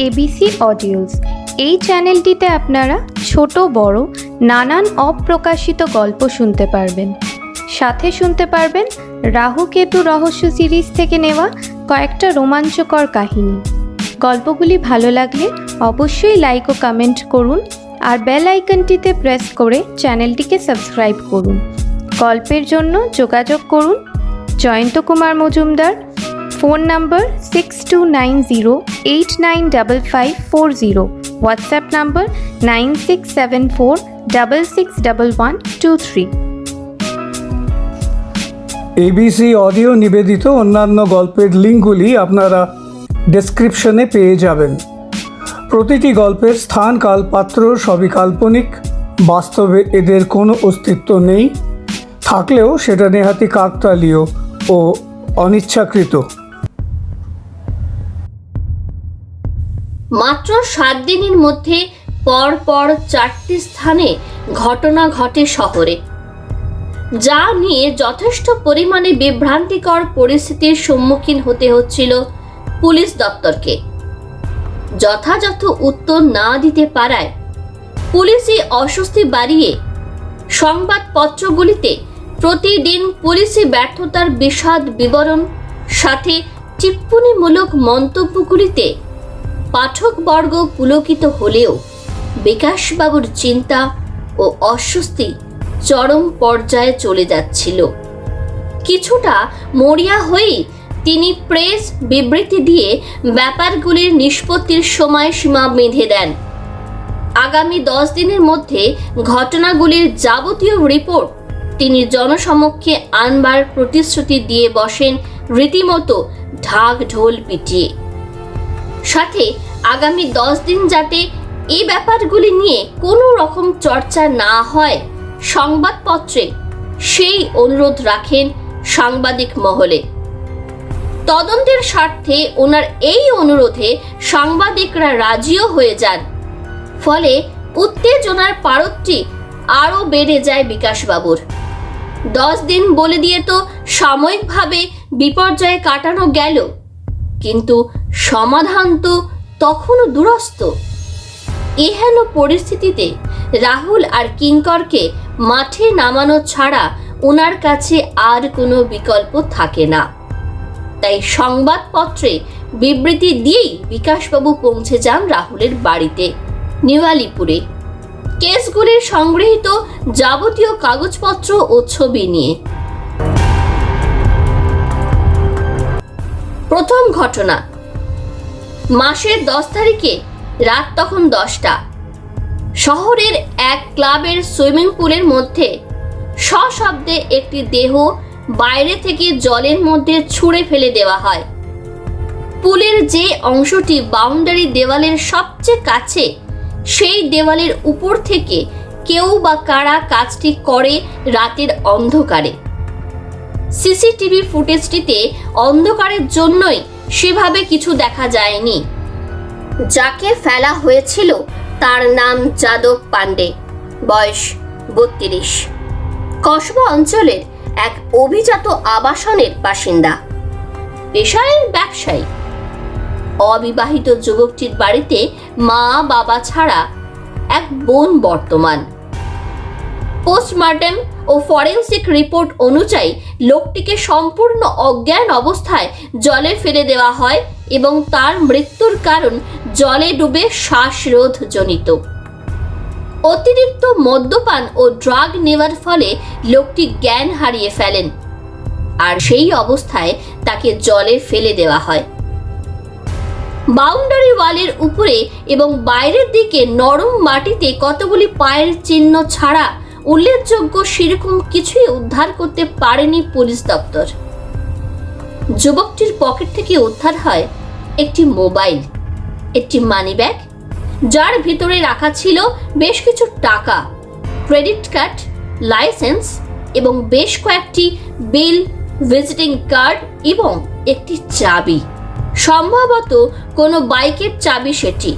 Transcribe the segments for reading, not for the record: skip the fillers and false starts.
ABC audios. এই চ্যানেলটিতে আপনারা ছোট বড় নানান অপ্রকাশিত গল্প শুনতে পারবেন। সাথে শুনতে পারবেন রাহু কেতু রহস্য সিরিজ থেকে নেওয়া কয়েকটা রোমাঞ্চকর কাহিনী। গল্পগুলি ভালো লাগলে অবশ্যই লাইক ও কমেন্ট করুন আর বেল আইকনটিতে প্রেস করে চ্যানেলটিকে সাবস্ক্রাইব করুন। গল্পের জন্য যোগাযোগ করুন জয়ন্ত কুমার মজুমদার, ফোন নম্বর 6290895540, হোয়াটসঅ্যাপ নম্বর 9674661123। এবিসি অডিও নিবেদিত অন্যান্য গল্পের লিঙ্কগুলি আপনারা ডেসক্রিপশনে পেয়ে যাবেন। প্রতিটি গল্পের স্থান, কাল, পাত্র সবই কাল্পনিক। বাস্তবে এদের কোনো অস্তিত্ব নেই, থাকলেও সেটা নেহাতি কাকতালীয় ও অনিচ্ছাকৃত। মাত্র 7 দিনের মধ্যে পরপর 4টি স্থানে ঘটনা ঘটে শহরে, যা নিয়ে যথেষ্ট পরিমাণে বিভ্রান্তিকর পরিস্থিতির সম্মুখীন হতে হচ্ছিল পুলিশ দপ্তরকে। যথাযথ উত্তর না দিতে পারায় পুলিশি অস্বস্তি বাড়িয়ে সংবাদপত্রগুলিতে প্রতিদিন পুলিশি ব্যর্থতার বিশদ বিবরণ সাথে টিপ্পণীমূলক মন্তব্যগুলিতে পাঠকবর্গ পুলকিত হলেও বিকাশবাবুর চিন্তা ও অস্বস্তি চরম পর্যায়ে চলে যাচ্ছিল। কিছুটা মরিয়া হয়েই তিনি প্রেস বিবৃতি দিয়ে ব্যাপারগুলির নিষ্পত্তির সময়সীমা বেঁধে দেন। আগামী 10 দিনের মধ্যে ঘটনাগুলির যাবতীয় রিপোর্ট তিনি জনসমক্ষে আনবার প্রতিশ্রুতি দিয়ে বসেন, রীতিমতো ঢাক ঢোল পিটিয়ে। সাথে আগামী 10 দিন যাতে এই ব্যাপারগুলি নিয়ে কোনো রকম চর্চা না হয় সংবাদপত্রে, সেই অনুরোধ রাখেন সাংবাদিক মহলে। তদন্তের স্বার্থে ওনার এই অনুরোধে সাংবাদিকরা রাজিও হয়ে যান। ফলে উত্তেজনার পারদটি আরও বেড়ে যায় বিকাশবাবুর। 10 দিন বলে দিয়ে তো সাময়িকভাবে বিপর্যয়ে কাটানো গেল, কিন্তু সমাধান তো তখনও দূরস্থ। এহেন পরিস্থিতিতে রাহুল আর কিঙ্করকে মাঠে নামানো ছাড়া ওনার কাছে আর কোনো বিকল্প থাকে না। তাই সংবাদপত্রে বিবৃতি দিয়েই বিকাশবাবু পৌঁছে যান রাহুলের বাড়িতে নিউ আলিপুরে, কেসগুলির সংগৃহীত যাবতীয় কাগজপত্র ও ছবি নিয়ে। প্রথম ঘটনা, মাসের 10 তারিখে রাত তখন 10টা। শহরের এক ক্লাবের সুইমিং পুলের মধ্যে সশব্দে একটি দেহ বাইরে থেকে জলের মধ্যে ছুঁড়ে ফেলে দেওয়া হয়। পুলের যে অংশটি বাউন্ডারি দেওয়ালের সবচেয়ে কাছে, সেই দেওয়ালের উপর থেকে কেউ বা কারা কাজটি করে রাতের অন্ধকারে। সিসিটিভি ফুটেজটিতে অন্ধকারের জন্যই সেভাবে কিছু দেখা যায়নি। যাকে ফেলা হয়েছিল তার নাম যাদব পান্ডে, বয়স 32, কসবা অঞ্চলের এক অভিজাত আবাসনের বাসিন্দা, পেশায় ব্যবসায়ী। অবিবাহিত যুবকটির বাড়িতে মা বাবা ছাড়া এক বোন বর্তমান। পোস্টমর্টেম ও ফরেন্সিক রিপোর্ট অনুযায়ী লোকটিকে সম্পূর্ণ অজ্ঞান অবস্থায় জলে ফেলে দেওয়া হয় এবং তার মৃত্যুর কারণ জলে ডুবে শ্বাসরোধ জনিত। অতিরিক্ত মদ্যপান ও ড্রাগ নেওয়ার ফলে লোকটি জ্ঞান হারিয়ে ফেলেন, আর সেই অবস্থায় তাকে জলে ফেলে দেওয়া হয়। বাউন্ডারি ওয়ালের উপরে এবং বাইরের দিকে নরম মাটিতে কতগুলি পায়ের চিহ্ন ছাড়া উল্লেখযোগ্য সেরকম কিছুই উদ্ধার করতে পারেনি পুলিশ দপ্তর। যুবকটির পকেট থেকে উদ্ধার হয় একটি মোবাইল, একটি মানিব্যাগ, যার ভিতরে রাখা ছিল বেশ কিছু টাকা, ক্রেডিট কার্ড, লাইসেন্স এবং বেশ কয়েকটি বিল, ভিজিটিং কার্ড এবং একটি চাবি, সম্ভবত কোনো বাইকের চাবি সেটি।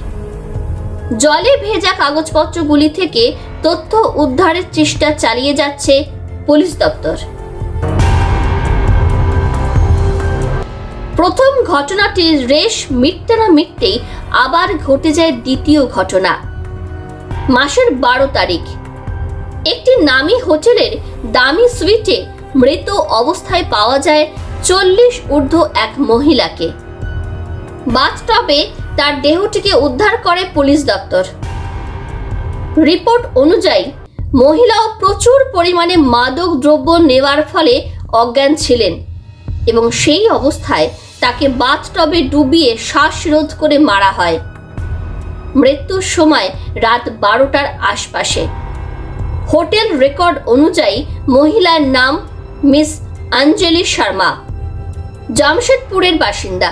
জলে ভেজা কাগজপত্রগুলি থেকে তথ্য উদ্ধারের চেষ্টা চালিয়ে যাচ্ছে পুলিশ দপ্তর। প্রথম ঘটনাটির রেশ মিটতে না মিটতেই আবার ঘটে যায় দ্বিতীয় ঘটনা। মাসের 12 তারিখ একটি নামী হোটেলের দামি সুইটে মৃত অবস্থায় পাওয়া যায় 40 ঊর্ধ্ব এক মহিলাকে। বাথটবে তার দেহটিকে উদ্ধার করে পুলিশ দপ্তর। রিপোর্ট অনুযায়ী মহিলাও প্রচুর পরিমাণে মাদক দ্রব্য নেওয়ার ফলে অজ্ঞান ছিলেন এবং সেই অবস্থায় তাকে বাথটবে ডুবিয়ে শ্বাসরোধ করে মারা হয়। মৃত্যুর সময় রাত 12টার আশপাশে। হোটেল রেকর্ড অনুযায়ী মহিলার নাম মিস অঞ্জলি শর্মা, জামশেদপুরের বাসিন্দা।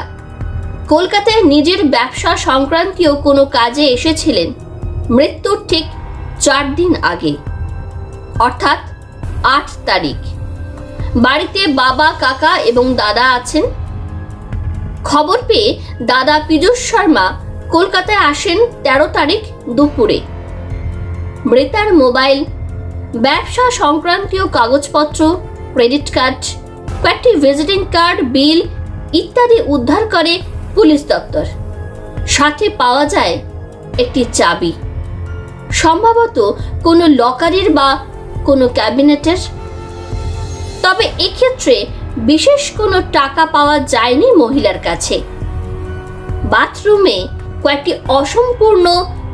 কলকাতায় নিজের ব্যবসা সংক্রান্তীয় কোনো কাজে এসেছিলেন মৃত্যুর ঠিক 4 দিন আগে, অর্থাৎ 8 তারিখ। বাড়িতে বাবা, কাকা এবং দাদা আছেন। খবর পেয়ে দাদা পীযূষ শর্মা কলকাতায় আসেন 13 তারিখ দুপুরে। মৃতার মোবাইল, ব্যবসা সংক্রান্তীয় কাগজপত্র, ক্রেডিট কার্ড, কয়েকটি ভিজিটিং কার্ড, বিল ইত্যাদি উদ্ধার করে পুলিশ দপ্তর। সাথে পাওয়া যায় একটি চাবি, সম্ভবত কোনো লকারের বা কোনো ক্যাবিনেটের। তবে এক্ষেত্রে বিশেষ কোনো টাকা পাওয়া যায়নি মহিলার কাছে। বাথরুমে কয়েকটি অসম্পূর্ণ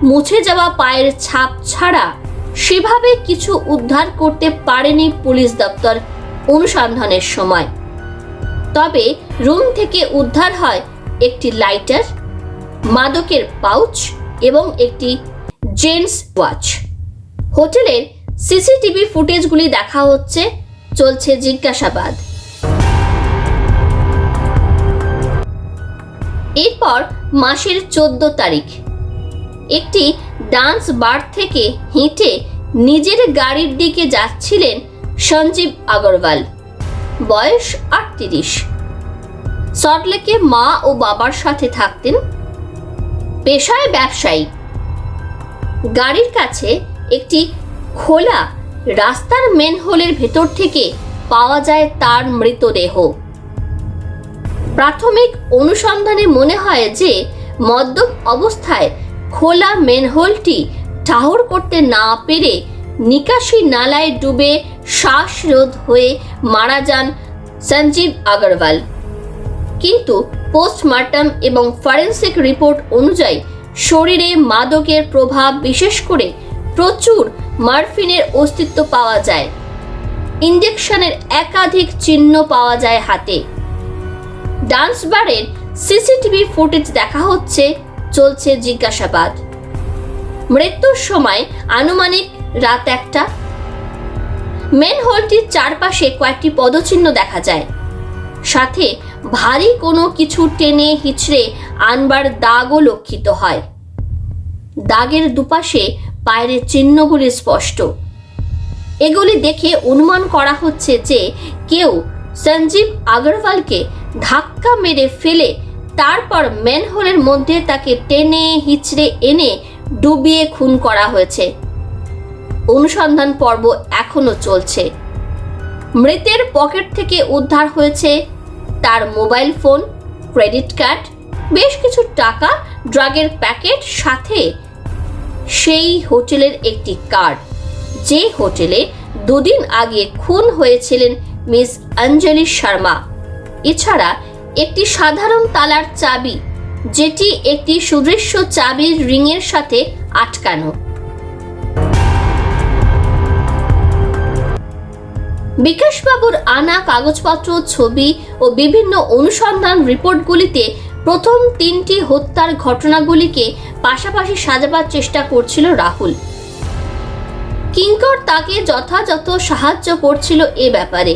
মুছে যাওয়া পায়ের ছাপ ছাড়া সেভাবে কিছু উদ্ধার করতে পারেনি পুলিশ দপ্তর অনুসন্ধানের সময়। তবে রুম থেকে উদ্ধার হয় একটি লাইটার, মাদকের পাউচ এবং একটি জেন্টস ওয়াচ। হোটেলের সিসিটিভি ফুটেজগুলি দেখা হচ্ছে, চলছে জিজ্ঞাসাবাদ। এরপর মাসের 14 তারিখ একটি ডান্স বার থেকে হেঁটে নিজের গাড়ির দিকে যাচ্ছিলেন সঞ্জীব আগরওয়াল, বয়স 38। সল্টলেকে মা ও বাবার সাথে থাকতেন, পেশায় ব্যবসায়ী। গাড়ির কাছে একটি খোলা রাস্তার মেনহোলের ভেতর থেকে পাওয়া যায় তার মৃতদেহ। প্রাথমিক অনুসন্ধানে মনে হয় যে মদ্যপ অবস্থায় খোলা মেনহোলটি ঠাহর করতে না পেরে নিকাশি নালায় ডুবে শ্বাসরোধ হয়ে মারা যান সঞ্জীব আগরওয়াল। কিন্তু পোস্টমর্টম এবং ফরেনসিক রিপোর্ট অনুযায়ী শরীরে মাদকের প্রভাব, বিশেষ করে প্রচুর মরফিনের অস্তিত্ব পাওয়া যায়। ইনজেকশনের একাধিক চিহ্ন পাওয়া যায় হাতে। ডান্স বারের সিসিটিভি ফুটেজ দেখা হচ্ছে, চলছে জিজ্ঞাসাবাদ। মৃত্যুর সময় আনুমানিক রাত 1টা। মেনহোলটির চারপাশে কয়েকটি পদচিহ্ন দেখা যায়, সাথে ভারী কোনো কিছু টেনে হিচড়ে আনবার দাগও লক্ষিত হয়। দাগের দুপাশে পায়ের চিহ্নগুলি স্পষ্ট। এগুলি দেখে অনুমান করা হচ্ছে যে কেউ সঞ্জীব আগরওয়ালকে ধাক্কা মেরে ফেলে তারপর মেনহোলের মধ্যে তাকে টেনে হিচড়ে এনে ডুবিয়ে খুন করা হয়েছে। অনুসন্ধান পর্ব এখনো চলছে। মৃতের পকেট থেকে উদ্ধার হয়েছে তার মোবাইল ফোন, ক্রেডিট কার্ড, বেশ কিছু টাকা, ড্রাগের প্যাকেট, সাথে সেই হোটেলের একটি কার্ড যে হোটেলে 2 দিন আগে খুন হয়েছিলেন মিস অঞ্জলি শর্মা। এছাড়া একটি সাধারণ তালার চাবি, যেটি একটি সুদৃশ্য চাবির রিংয়ের সাথে আটকানো। বিকাশবাবুর আনা কাগজপত্র, ছবি ও বিভিন্ন অনুসন্ধান রিপোর্টগুলিতে প্রথম 3টি হত্যার ঘটনাগুলিকে পাশাপাশি সাজাবার চেষ্টা করছিল রাহুল। কিঙ্কর তাকে যথাযথ সাহায্য করছিল এ ব্যাপারে।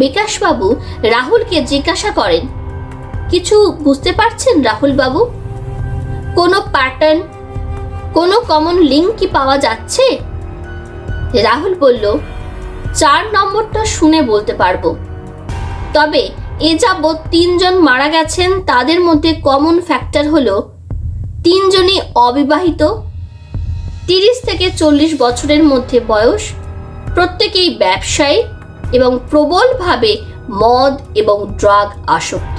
বিকাশবাবু রাহুলকে জিজ্ঞাসা করেন, কিছু বুঝতে পারছেন রাহুল বাবু? কোনো প্যাটার্ন, কোনো কমন লিঙ্ক কি পাওয়া যাচ্ছে? রাহুল বলল, 4 নম্বরটা শুনে বলতে পারবো, তবে এ যাবৎ 3 জন মারা গেছেন, তাদের মধ্যে কমন ফ্যাক্টর হলো 3 জনই অবিবাহিত, 30 থেকে 40 বছরের মধ্যে বয়স, প্রত্যেকেই ব্যবসায়ী এবং প্রবলভাবে মদ এবং ড্রাগ আসক্ত।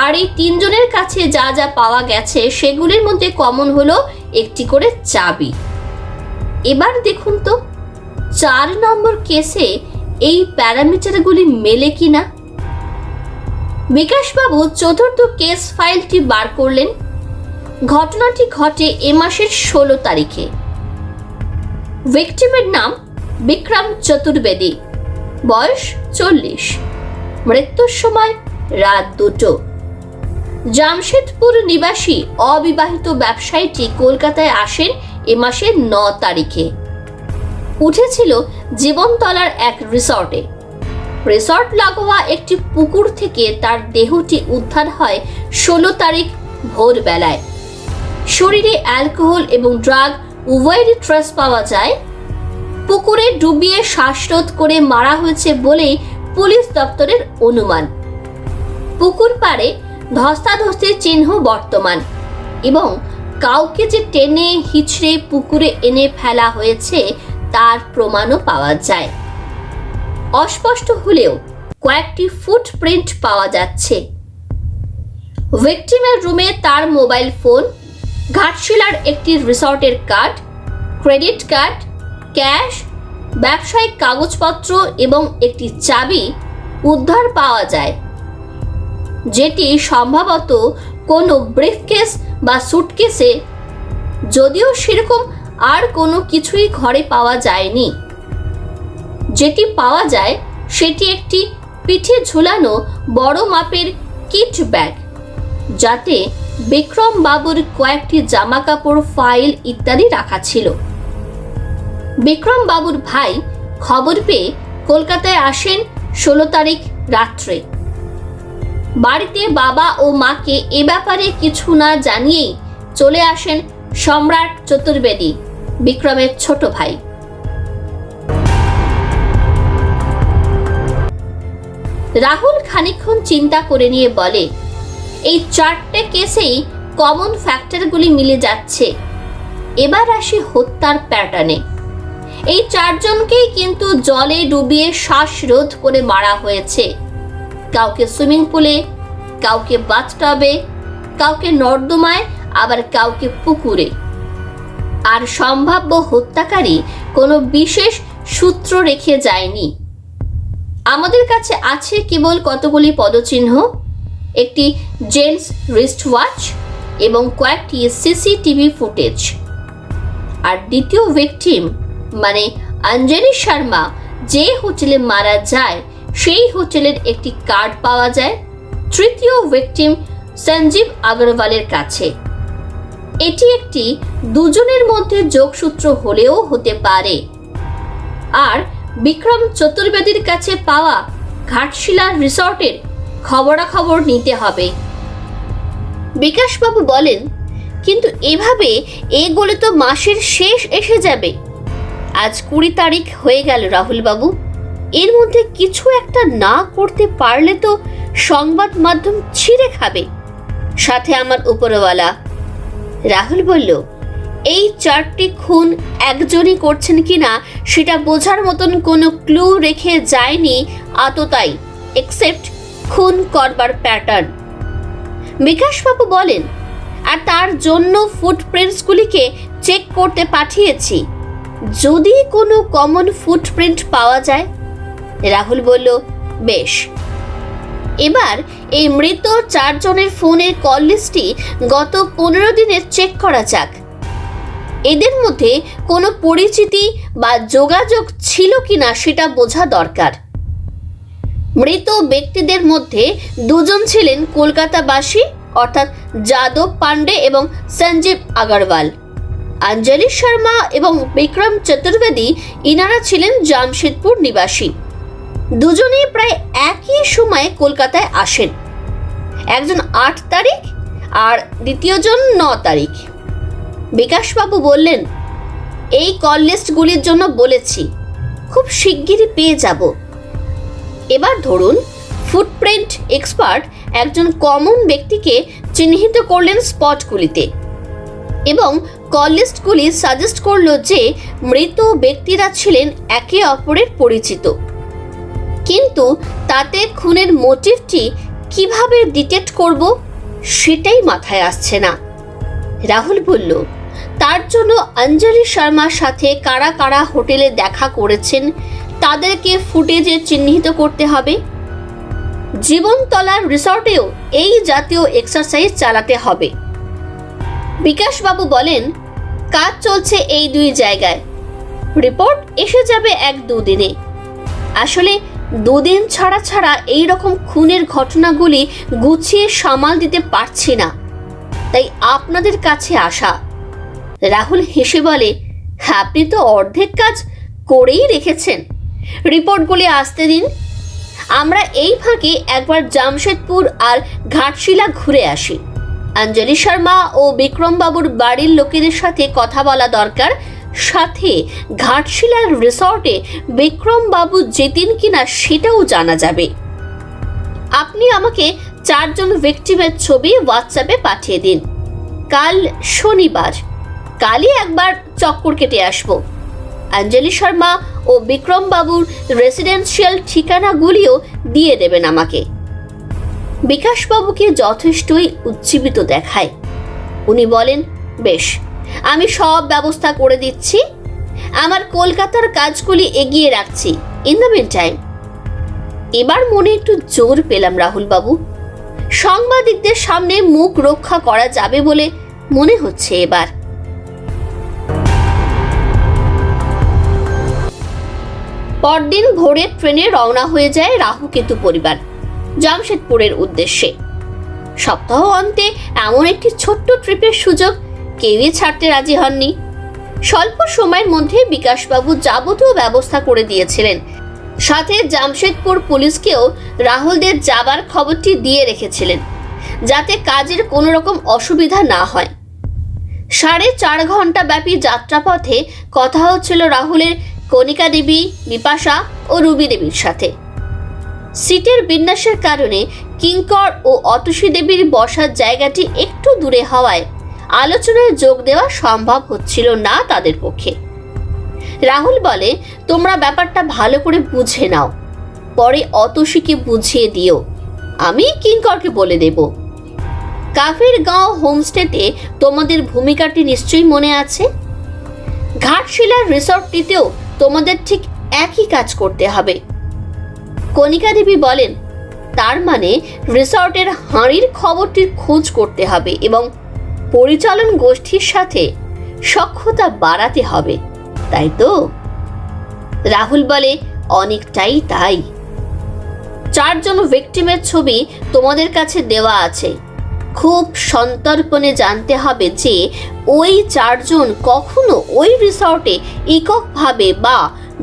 আর এই তিনজনের কাছে যা যা পাওয়া গেছে সেগুলির মধ্যে কমন হলো একটি করে চাবি। এবার দেখুন তো 4 নম্বর কেসে এই প্যারামিটারগুলি মেলে কিনা। বিকাশবাবু চতুর্থ কেস ফাইলটি বার করলেন। ঘটনাটি ঘটে এ মাসের 16 তারিখে। ভিকটিমের নাম বিক্রম চতুর্বেদী, বয়স 40, মৃত্যুর সময় রাত 2টো। জামশেদপুর নিবাসী অবিবাহিত ব্যবসায়ীটি কলকাতায় আসেন এ মাসের 9 তারিখে। উঠেছিল জীবনতলার এক রিসর্টে। রিসর্ট লাগোয়া একটি পুকুর থেকে তার দেহটি উদ্ধার হয় 16 তারিখ ভোরবেলায়। শরীরে অ্যালকোহল এবং ড্রাগ উভয়েরই ট্রেস পাওয়া যায়। পুকুরে ডুবিয়ে শ্বাসরোধ করে মারা হয়েছে বলেই পুলিশ দপ্তরের অনুমান। পুকুর পাড়ে ধস্তাধস্তির চিহ্ন বর্তমান এবং কাউকে যে টেনে হিচড়ে পুকুরে এনে ফেলা হয়েছে তার প্রমাণও পাওয়া যায়। অস্পষ্ট হলেও কয়েকটি ফুটপ্রিন্ট পাওয়া যাচ্ছে। ভিকটিমের রুমে তার মোবাইল ফোন, ঘাটশিলার একটি রিসর্টের কার্ড, ক্রেডিট কার্ড, ক্যাশ, ব্যবসায়িক কাগজপত্র এবং একটি চাবি উদ্ধার পাওয়া যায়, যেটি সম্ভবত কোনো ব্রিফকেস বা সুটকেসে, যদিও সেরকম আর কোনো কিছুই ঘরে পাওয়া যায়নি। যেটি পাওয়া যায় সেটি একটি পিঠে ঝুলানো বড় মাপের কিট ব্যাগ, যাতে বিক্রম বাবুর কয়েকটি জামা কাপড়, ফাইল ইত্যাদি রাখা ছিল। বিক্রম বাবুর ভাই খবর পেয়ে কলকাতায় আসেন 16 তারিখ রাত্রে। বাড়িতে বাবা ও মাকে এ ব্যাপারে কিছু না জানিয়েই চলে আসেন সম্রাট চতুর্বেদী, বিক্রমের ছোট ভাই। রাহুল খানিকক্ষণ চিন্তা করে নিয়ে বলে, এই 4টে কেসেই কমন ফ্যাক্টরগুলি মিলে যাচ্ছে। এবার আসি হত্যার প্যাটার্নে। এই 4 জনকেই কিন্তু জলে ডুবিয়ে শ্বাসরোধ করে মারা হয়েছে। কাউকে সুইমিং পুলে, কাউকে বাথটবে, কাউকে নর্দমায়, আবার কাউকে পুকুরে। আর সম্ভাব্য হত্যাকারী কোনো বিশেষ সূত্র রেখে যায়নি। আমাদের কাছে আছে কেবল কতগুলি পদচিহ্ন, একটি জেন্টস রিস্ট ওয়াচ এবং কয়েকটি সিসিটিভি ফুটেজ। আর দ্বিতীয় ভিকটিম মানে অঞ্জলি শর্মা যে হোটেলে মারা যায় সেই হোটেলের একটি কার্ড পাওয়া যায় তৃতীয় ভিকটিম সঞ্জীব আগরওয়ালের কাছে। এটি একটি দুজনের মধ্যে যোগসূত্র হলেও হতে পারে। আর বিক্রম চতুর্বেদীর কাছে পাওয়া ঘাটশিলার রিসর্টের খবরাখবর নিতে হবে। বিকাশবাবু বলেন, কিন্তু এভাবে এগোলে তো মাসের শেষ এসে যাবে। আজ 20 তারিখ হয়ে গেল রাহুলবাবু। এর মধ্যে কিছু একটা না করতে পারলে তো সংবাদ মাধ্যম ছিঁড়ে খাবে, সাথে আমার উপরওয়ালা। রাহুল বলল, এই 4টি খুন একজনই করছেন কিনা সেটা বোঝার মতন কোনো ক্লু রেখে যায়নি আততাই, এক্সেপ্ট খুন করবার প্যাটার্ন। বিকাশবাবু বলেন, আর তার জন্য ফুটপ্রিন্টসগুলিকে চেক করতে পাঠিয়েছি, যদি কোনো কমন ফুটপ্রিন্ট পাওয়া যায়। রাহুল বলল, বেশ। এবার এই মৃত 4 জনের ফোনের কল লিস্টটি গত 15 দিনের চেক করা যাক। এদের মধ্যে কোনো পরিচিতি বা যোগাযোগ ছিল কিনা সেটা বোঝা দরকার। মৃত ব্যক্তিদের মধ্যে 2 জন ছিলেন কলকাতাবাসী, অর্থাৎ যাদব পান্ডে এবং সঞ্জীব আগরওয়াল। অঞ্জলি শর্মা এবং বিক্রম চতুর্বেদী ইনারা ছিলেন জামশেদপুর নিবাসী। দুজনেই প্রায় একই সময়ে কলকাতায় আসেন। একজন 8 তারিখ আর দ্বিতীয়জন 9 তারিখ। বিকাশবাবু বললেন, এই কল লিস্টগুলির জন্য বলেছি, খুব শিগগিরই পেয়ে যাব। এবার ধরুন ফুটপ্রিন্ট এক্সপার্ট একজন কমন ব্যক্তিকে চিহ্নিত করলেন স্পটগুলিতে এবং কল লিস্টগুলি সাজেস্ট করলো যে মৃত ব্যক্তিরা ছিলেন একে অপরের পরিচিত, কিন্তু তাতে খুনের মোটিভটি কিভাবে ডিটেক্ট করব সেটাই মাথায় আসছে না। রাহুল বলল, তার জন্য অঞ্জলি শর্মার সাথে কারা কারা হোটেলে দেখা করেছেন তাদেরকে ফুটেজে চিহ্নিত করতে হবে। জীবনতলার রিসর্টেও এই জাতীয় এক্সারসাইজ চালাতে হবে। বিকাশবাবু বলেন, কাজ চলছে এই 2 জায়গায়, রিপোর্ট এসে যাবে 1-2 দিনে। আসলে 2 দিন ছাড়া ছাড়া এই রকম খুনের ঘটনাগুলি গুছিয়ে সামাল দিতে পারছি না, তাই আপনাদের কাছে আসা। রাহুল হেসে বলে, আপনি তো অর্ধেক কাজ করেই রেখেছেন, রিপোর্টগুলি আসতে দিন। আমরা এই ফাঁকে একবার জামশেদপুর আর ঘাটশিলা ঘুরে আসি। অঞ্জলি শর্মা ও বিক্রম বাবুর বাড়ির লোকেদের সাথে কথা বলা দরকার, সাথে ঘাটশিলার রিসর্টে বিক্রম বাবু যেতেন কিনা সেটাও জানা যাবে। আপনি আমাকে 4 জন ভিকটিমের ছবি হোয়াটসঅ্যাপে পাঠিয়ে দিন। কাল শনিবার, কালই একবার চক্কর কেটে আসবো। অঞ্জলি শর্মা ও বিক্রম বাবুর রেসিডেন্সিয়াল ঠিকানাগুলিও দিয়ে দেবেন আমাকে। বিকাশবাবুকে যথেষ্টই উজ্জীবিত দেখায়। উনি বলেন, বেশ, আমি সব ব্যবস্থা করে দিচ্ছি। আমার কলকাতার কাজগুলি এগিয়ে রাখছি ইন দ্য মিন টাইম। এবার মনে একটু জোর পেলাম রাহুল বাবু, সাংবাদিকদের সামনে মুখ রক্ষা করা যাবে বলে মনে হচ্ছে এবার। পরদিন ভোরে ট্রেনে রওনা হয়ে যায় রাহু কেতু পরিবার জামশেদপুরের উদ্দেশ্যে। সপ্তাহ অন্তে এমন একটি ছোট্ট ট্রিপের সুযোগ কেউই ছাড়তে রাজি হননি। স্বল্প সময়ের মধ্যে বিকাশবাবু যাবতীয় ব্যবস্থা করে দিয়েছিলেন, সাথে জামশেদপুর পুলিশকেও রাহুলদের যাবার খবরটি দিয়ে রেখেছিলেন, যাতে কাজের কোনো রকম অসুবিধা না হয়। 4.5 ঘন্টা ব্যাপী যাত্রাপথে কথা হচ্ছিল রাহুলের কণিকা দেবী, বিপাশা ও রুবি দেবীর সাথে। সিটের বিন্যাসের কারণে কিঙ্কর ও অতসী দেবীর বসার জায়গাটি একটু দূরে হওয়ায় আলোচনায় যোগ দেওয়া সম্ভব হচ্ছিল না তাদের পক্ষে। রাহুল বলে, তোমরা ব্যাপারটা ভালো করে বুঝে নাও, পরে অতসীকে বুঝিয়ে দিও, আমি কিঙ্করকে বলে দেব। কাফের গাঁও হোমস্টেতে তোমাদের ভূমিকাটি নিশ্চয়ই মনে আছে। ঘাটশিলার রিসর্টটিতেও তোমাদের ঠিক একই কাজ করতে হবে। কণিকা দেবী বলেন, তার মানে রিসর্টের হাঁড়ির খবরটির খোঁজ করতে হবে এবং পরিচালন গোষ্ঠীর সাথে সখ্যতা বাড়াতে হবে, তাই তো? রাহুল বলে, অনেকটাই তাই। 4 জন ভিকটিমের ছবি তোমাদের কাছে দেওয়া আছে। খুব সন্তর্পণে জানতে হবে যে ওই 4 জন কখনো ওই রিসর্টে এককভাবে বা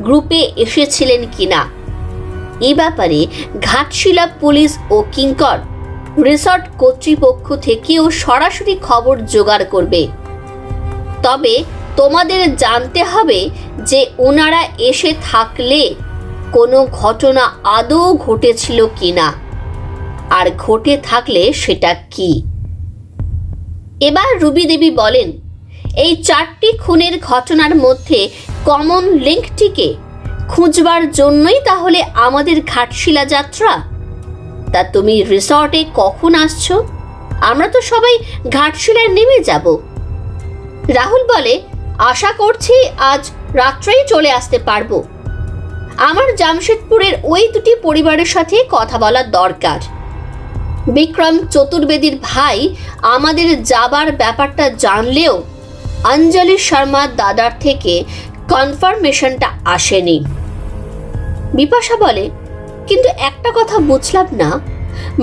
গ্রুপে এসেছিলেন কিনা। এ ব্যাপারে ঘাটশিলা পুলিশ ও কিঙ্কর রিসর্ট কর্তৃপক্ষ থেকেও সরাসরি খবর জোগাড় করবে। তবে তোমাদের জানতে হবে যে ওনারা এসে থাকলে কোনো ঘটনা আদৌ ঘটেছিল কিনা, আর ঘটে থাকলে সেটা কি। এবার রুবি দেবী বলেন, এই 4টি খুনের ঘটনার মধ্যে কমন লিঙ্কটিকে খুঁজবার জন্যই তাহলে আমাদের ঘাটশিলা যাত্রা। তা তুমি রিসর্টে কখন আসছো? আমরা তো সবাই ঘাটশিলায় নেমে যাব। রাহুল বলে, আশা করছি আজ রাত্রেই চলে আসতে পারবো। আমার জামশেদপুরের ওই 2টি পরিবারের সাথে কথা বলার দরকার। বিক্রম চতুর্বেদীর ভাই আমাদের যাবার ব্যাপারটা জানলেও অঞ্জলি শর্মার দাদার থেকে কনফার্মেশনটা আসেনি। বিপাশা বলে, কিন্তু একটা কথা বুঝলাম না,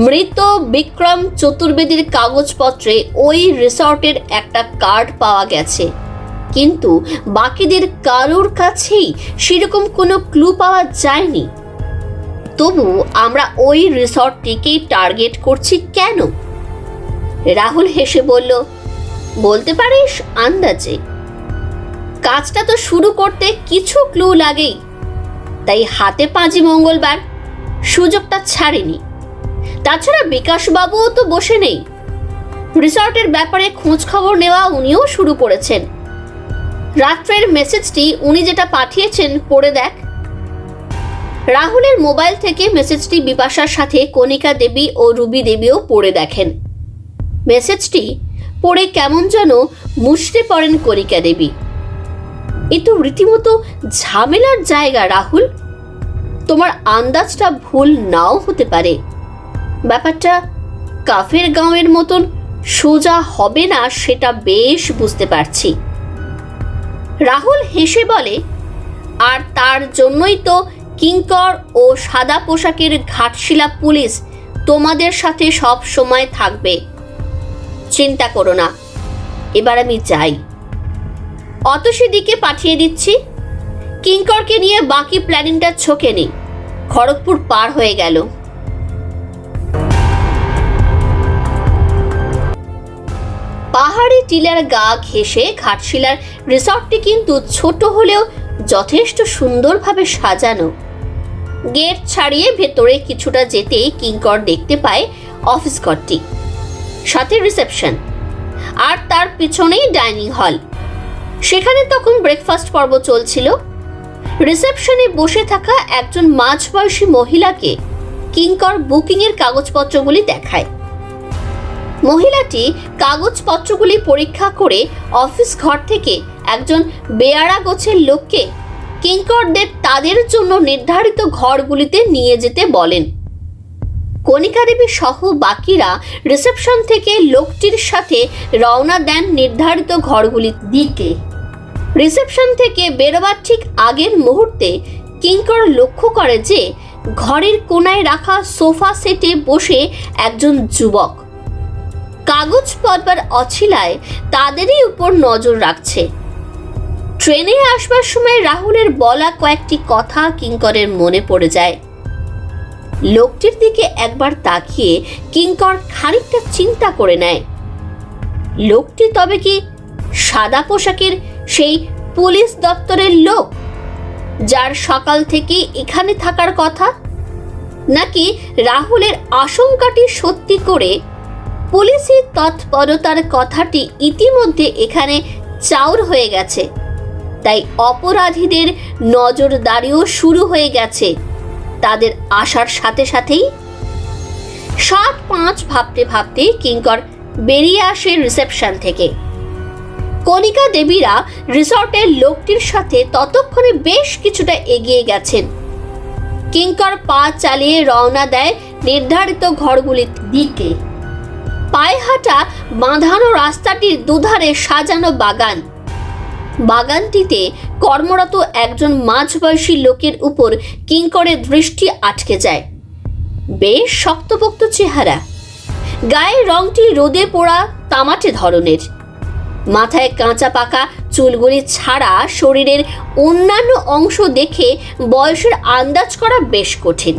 মৃত বিক্রম চতুর্বেদীর কাগজপত্রে ওই রিসর্টের একটা কার্ড পাওয়া গেছে, কিন্তু বাকিদের কারোর কাছেই সেরকম কোনো ক্লু পাওয়া যায়নি। তবু আমরা ওই রিসর্টটিকেই টার্গেট করছি কেন? রাহুল হেসে বলল, বলতে পারিস আন্দাজে। কাজটা তো শুরু করতে কিছু ক্লু লাগেই, তাই হাতে পাঁজি মঙ্গলবার সুযোগটা ছাড়েনি। তাছাড়া বিকাশবাবুও তো বসে নেই, রিসর্টের ব্যাপারে খোঁজ খবর নেওয়া উনিও শুরু করেছেন। রাত্রের মেসেজটি উনি যেটা পাঠিয়েছেন পড়ে দেখ। রাহুলের মোবাইল থেকে মেসেজটি বিপাশার সাথে কণিকা দেবী ও রুবি দেবীও পড়ে দেখেন। মেসেজটি পড়ে কেমন যেন মুষড়ে পড়েন কণিকা দেবী। এ তো রীতিমতো ঝামেলার জায়গা রাহুল, তোমার আন্দাজটা ভুল নাও হতে পারে। ব্যাপারটা কাফের গাঁওয়ের মতন সোজা হবে না সেটা বেশ বুঝতে পারছি। রাহুল হেসে বলে, আর তার জন্যই তো কিঙ্কর ও সাদা পোশাকের ঘাটশিলা পুলিশ তোমাদের সাথে সব সময় থাকবে। চিন্তা করো না, এবার আমি যাই। অতসী দিকে পাঠিয়ে দিচ্ছি। কিঙ্করকে নিয়ে বাকি প্ল্যানিংটা ছকে নি। খড়গপুর পার হয়ে গেল। পাহাড়ি টিলার গা ঘেঁষে ঘাটশিলার রিসর্টটি কিন্তু ছোট হলেও যথেষ্ট সুন্দরভাবে সাজানো। গেট ছাড়িয়ে ভেতরে কিছুটা যেতেই কিঙ্কর দেখতে পায় অফিস ঘরটি, সাথে রিসেপশন, আর তার পিছনেই ডাইনিং হল। সেখানে তখন ব্রেকফাস্ট পর্ব চলছিল। রিসেপশনে বসে থাকা একজন মাঝবয়সী মহিলাকে কিঙ্কর বুকিংয়ের কাগজপত্রগুলি দেখায়। মহিলাটি কাগজপত্রগুলি পরীক্ষা করে অফিস ঘর থেকে একজন বেয়ারা গোছের লোককে কিঙ্করদের তাদের জন্য নির্ধারিত ঘরগুলিতে নিয়ে যেতে বলেন। কণিকা দেবী সহ বাকিরা রিসেপশন থেকে লোকটির সাথে রওনা দেন নির্ধারিত ঘরগুলির দিকে। রিসেপশন থেকে বেরোবার ঠিক আগের মুহূর্তে কিঙ্কর লক্ষ্য করে যে ঘরের কোনায় রাখা সোফা সেটে বসে একজন যুবক কাগজ পড়বার অছিলায় তাদেরই উপর নজর রাখছে। ট্রেনে আসবার সময় রাহুলের বলা কয়েকটি কথা কিঙ্করের মনে পড়ে যায়। লোকটির দিকে একবার তাকিয়ে কিঙ্কর খানিকটা চিন্তা করে নেয়, লোকটি তবে কি সাদা পোশাকের সেই পুলিশ দপ্তরের লোক যার সকাল থেকে এখানে থাকার কথা? নাকি রাহুলের আশঙ্কাটি সত্যি করে পুলিশি তৎপরতার কথাটি ইতিমধ্যে এখানে চাউর হয়ে গেছে, তাই অপরাধীদের নজরদারিও শুরু হয়ে গেছে তাদের আসার সাথে সাথেই? 7-5 ভাবতে ভাবতে কিঙ্কর বেরিয়ে আসে রিসেপশন থেকে। কণিকা দেবীরা রিসর্টের লোকটির সাথে ততক্ষণে বেশ কিছুটা এগিয়ে গেছেন। কিঙ্কর পা চালিয়ে রওনা দেয় নির্ধারিত ঘরগুলির দিকে। পায়ে হাঁটা বাঁধানো রাস্তাটির দুধারে সাজানো বাগান। বাগানটিতে কর্মরত একজন মাঝবয়সী লোকের উপর কিঙ্করের দৃষ্টি আটকে যায়। বেশ শক্তপোক্ত চেহারা, গায়ের রংটি রোদে পোড়া তামাটে ধরনের। মাথায় কাঁচা পাকা চুলগুলি ছাড়া শরীরের অন্যান্য অংশ দেখে বয়সের আন্দাজ করা বেশ কঠিন।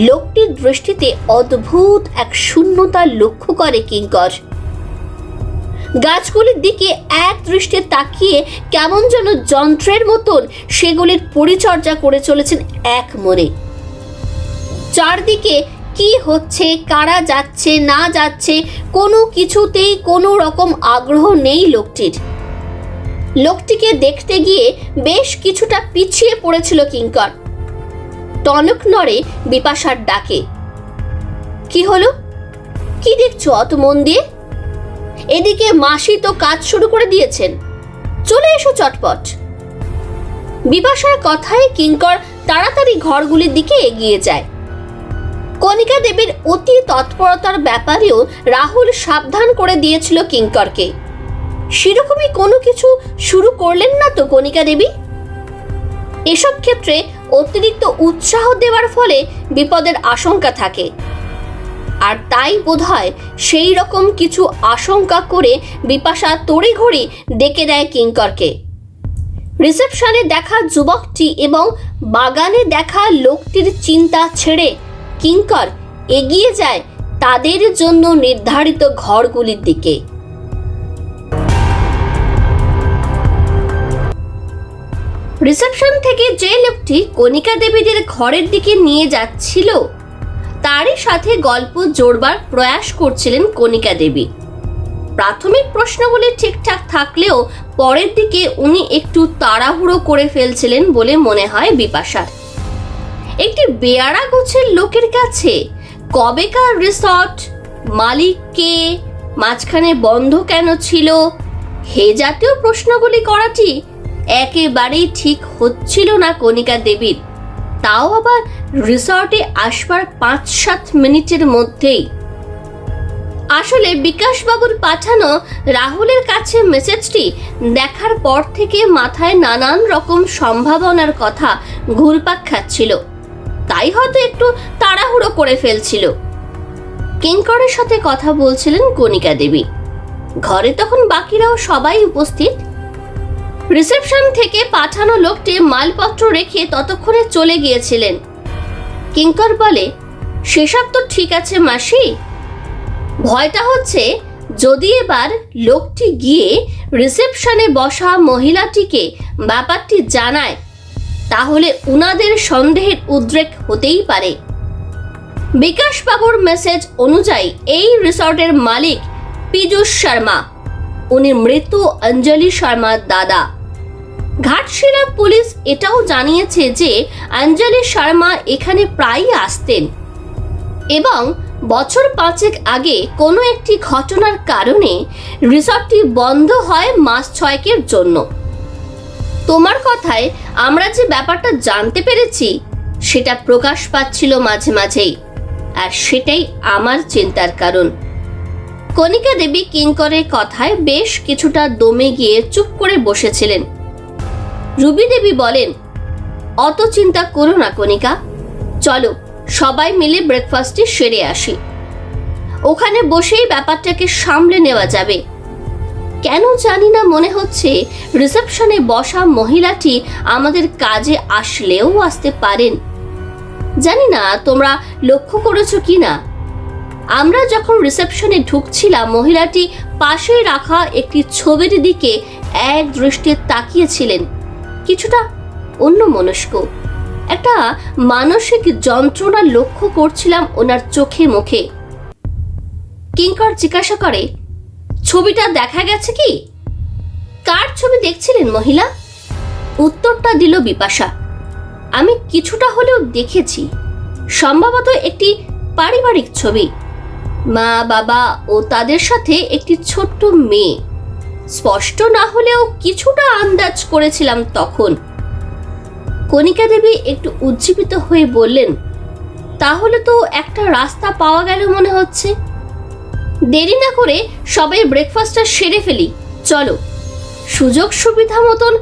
লোকটির দৃষ্টিতে অদ্ভুত এক শূন্যতা লক্ষ্য করে কিঙ্কর। গাছগুলির দিকে এক দৃষ্টে তাকিয়ে কেমন যেন যন্ত্রের মতন সেগুলির পরিচর্যা করে চলেছেন এক মনে। চারদিকে কি হচ্ছে, কারা যাচ্ছে না যাচ্ছে, কোনো কিছুতেই কোনো রকম আগ্রহ নেই লোকটির। লোকটিকে দেখতে গিয়ে বেশ কিছুটা পিছিয়ে পড়েছিল কিঙ্কর। টনক নড়ে বিপাশার ডাকে, কি হলো, কি দেখছো অত মন দিয়ে? এদিকে মাসি তো কাজ শুরু করে দিয়েছেন, চলে এসো চটপট। বিপাশার কথায় কিঙ্কর তাড়াতাড়ি ঘরগুলির দিকে এগিয়ে যায়। কণিকা দেবীর অতি তৎপরতার ব্যাপারেও রাহুল সাবধান করে দিয়েছিল কিঙ্করকে। সেরকমই কোনো কিছু শুরু করলেন না তো কণিকা দেবী? এসব ক্ষেত্রে অতিরিক্ত উৎসাহ দেওয়ার ফলে বিপদের আশঙ্কা থাকে, আর তাই বোধহয় সেই রকম কিছু আশঙ্কা করে বিপাশা তড়িঘড়ি ডেকে দেয় কিঙ্করকে। রিসেপশনে দেখা যুবকটি এবং বাগানে দেখা লোকটির চিন্তা ছেড়ে কিঙ্কর এগিয়ে যায় তাদের জন্য নির্ধারিত ঘরগুলির দিকে। রিসেপশন থেকে যে লোকটি কণিকা দেবীদের ঘরের দিকে নিয়ে যাচ্ছিল তারই সাথে গল্প জোড়বার প্রয়াস করছিলেন কণিকা দেবী। প্রাথমিক প্রশ্নগুলি ঠিকঠাক থাকলেও পরের দিকে উনি একটু তাড়াহুড়ো করে ফেলছিলেন বলে মনে হয় বিপাশার। একটি বেয়ারা গোছের লোকের কাছে কবেকার রিসর্ট, মালিক কে, মাঝখানে বন্ধ কেন ছিল, হে জাতীয় প্রশ্নগুলি করাটি একেবারেই ঠিক হচ্ছিল না কণিকা দেবীর। তাও আবার রিসর্টে আসবার 5-7 মিনিটের মধ্যেই। আসলে বিকাশবাবুর পাঠানো রাহুলের কাছে মেসেজটি দেখার পর থেকে মাথায় নানান রকম সম্ভাবনার কথা ঘুরপাক খাচ্ছিল, তাই হয়তো একটু তাড়াহুড়ো করে ফেলছিল। কিঙ্করের সাথে কথা বলছিলেন কণিকা দেবী। ঘরে তখন বাকিরাও সবাই উপস্থিত। রিসেপশন থেকে পাঠানো লোকটি মালপত্র রেখে ততক্ষণে চলে গিয়েছিলেন। কিঙ্কর বলে, সেসব তো ঠিক আছে মাসি, ভয়টা হচ্ছে যদি এবার লোকটি গিয়ে রিসেপশনে বসা মহিলাটিকে ব্যাপারটি জানায়, তাহলে উনাদের সন্দেহের উদ্রেক হতেই পারে। বিকাশবাবুর মেসেজ অনুযায়ী এই রিসর্টের মালিক পীযূষ শর্মা, উনি মৃত অঞ্জলি শর্মার দাদা। ঘাটশিলা পুলিশ এটাও জানিয়েছে যে অঞ্জলি শর্মা এখানে প্রায়ই আসতেন এবং বছর 5 আগে কোনো একটি ঘটনার কারণে রিসর্টটি বন্ধ হয় মাস 6 জন্য। তোমার কথায় আমরা যে ব্যাপারটা জানতে পেরেছি সেটা প্রকাশ পাচ্ছিল মাঝে মাঝেই, আর সেটাই আমার চিন্তার কারণ। কণিকা দেবী কিঙ্করের কথায় বেশ কিছুটা দমে গিয়ে চুপ করে বসেছিলেন। রুবি দেবী বলেন, অত চিন্তা করো না কণিকা, চলো সবাই মিলে ব্রেকফাস্টটি সেরে আসি, ওখানে বসেই ব্যাপারটাকে সামলে নেওয়া যাবে। কেন জানি না মনে হচ্ছে রিসেপশনে বসা মহিলাটি আমাদের কাজে আসলেও আসতে পারেন। জানি না তোমরা লক্ষ্য করেছো কি না, আমরা যখন রিসেপশনে ঢুকছিলাম মহিলাটি পাশে রাখা একটি ছবির দিকে এক দৃষ্টিতে তাকিয়েছিলেন, কিছুটা অন্যমনস্ক। একটা মানসিক যন্ত্রণা লক্ষ্য করছিলাম ওনার চোখে মুখে। কিঙ্কর জিজ্ঞাসা করে, ছবিটা দেখা গেছে কি? কার ছবি দেখছিলেন মহিলা? উত্তরটা দিল বিপাশা, আমি কিছুটা হলেও দেখেছি, সম্ভবত একটি পারিবারিক ছবি, মা বাবা ও তাদের সাথে একটি ছোট্ট মেয়ে। স্পষ্ট না হলেও কিছুটা আন্দাজ করেছিলাম তখন। কণিকা দেবী একটু উজ্জীবিত হয়ে বললেন, তাহলে তো একটা রাস্তা পাওয়া গেল মনে হচ্ছে। দেরি না করে সবাই ব্রেকফাস্টটা সেরে ফেলি, চলো। সুযোগ সুবিধা মতন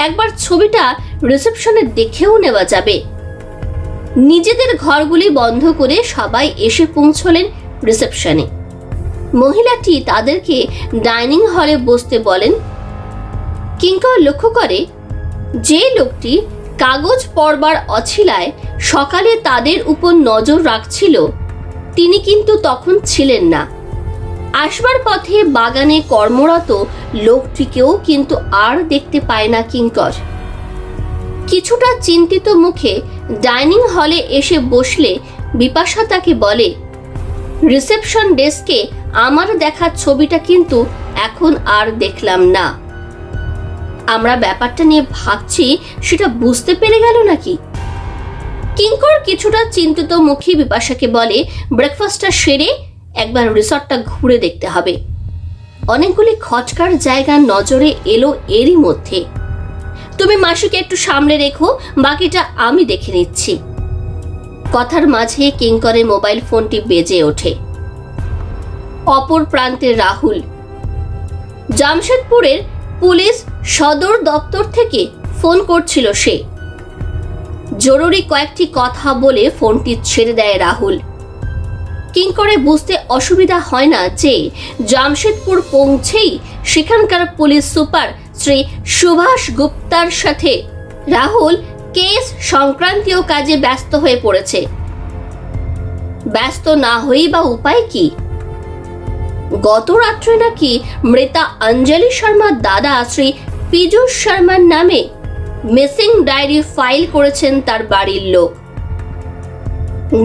একবার ছবিটা রিসেপশনে দেখেও নেওয়া যাবে। নিজেদের ঘরগুলি বন্ধ করে সবাই এসে পৌঁছলেন রিসেপশনে। মহিলাটি তাদেরকে ডাইনিং হলে বসতে বলেন। কিঙ্কর লক্ষ্য করে যে লোকটি কাগজ পড়বার অছিলায় সকালে তাদের উপর নজর রাখছিল তিনি কিন্তু তখন ছিলেন না। আসবার পথে বাগানে কর্মরত লোকটিকেও কিন্তু আর দেখতে পায় না কিঙ্কর। কিছুটা চিন্তিত মুখে ডাইনিং হলে এসে বসলে বিপাশা তাকে বলে, রিসেপশন ডেস্কে আমার দেখা ছবিটা কিন্তু এখন আর দেখলাম না। আমরা ব্যাপারটা নিয়ে ভাবছি, সেটা বুঝতে পেরে গেল নাকি? কিঙ্কর কিছুটা চিন্তিত মুখে বিপাশাকে বলে, ব্রেকফাস্টটা সেরে একবার রিসর্টটা ঘুরে দেখতে হবে। অনেকগুলি খচকার জায়গা নজরে এলো এরই মধ্যে। তুমি মাসিকে একটু সামনে রেখো, বাকিটা আমি দেখে নিচ্ছি। কথার মাঝে কিঙ্করের মোবাইল ফোনটি বেজে ওঠে। অপর প্রান্তে রাহুল। জামশেদপুরের পুলিশ সদর দপ্তর থেকে ফোন করছিল সে। জরুরি কয়েকটি কথা বলে ফোনটি ছেড়ে দেয় রাহুল। কিঙ্করে বুঝতে অসুবিধা হয় না যে জামশেদপুর পৌঁছেই সেখানকার পুলিশ সুপার শ্রী সুভাষ গুপ্তার সাথে রাহুল কেস সংক্রান্তীয় কাজে ব্যস্ত হয়ে পড়েছে। ব্যস্ত না হয়েই বা উপায় কি? গত রাত্রে নাকি মৃতা অঞ্জলি শর্মার দাদা শ্রী পীযূষ শর্মার নামে মিসিং ডায়েরি ফাইল করেছেন তার বাড়ির লোক।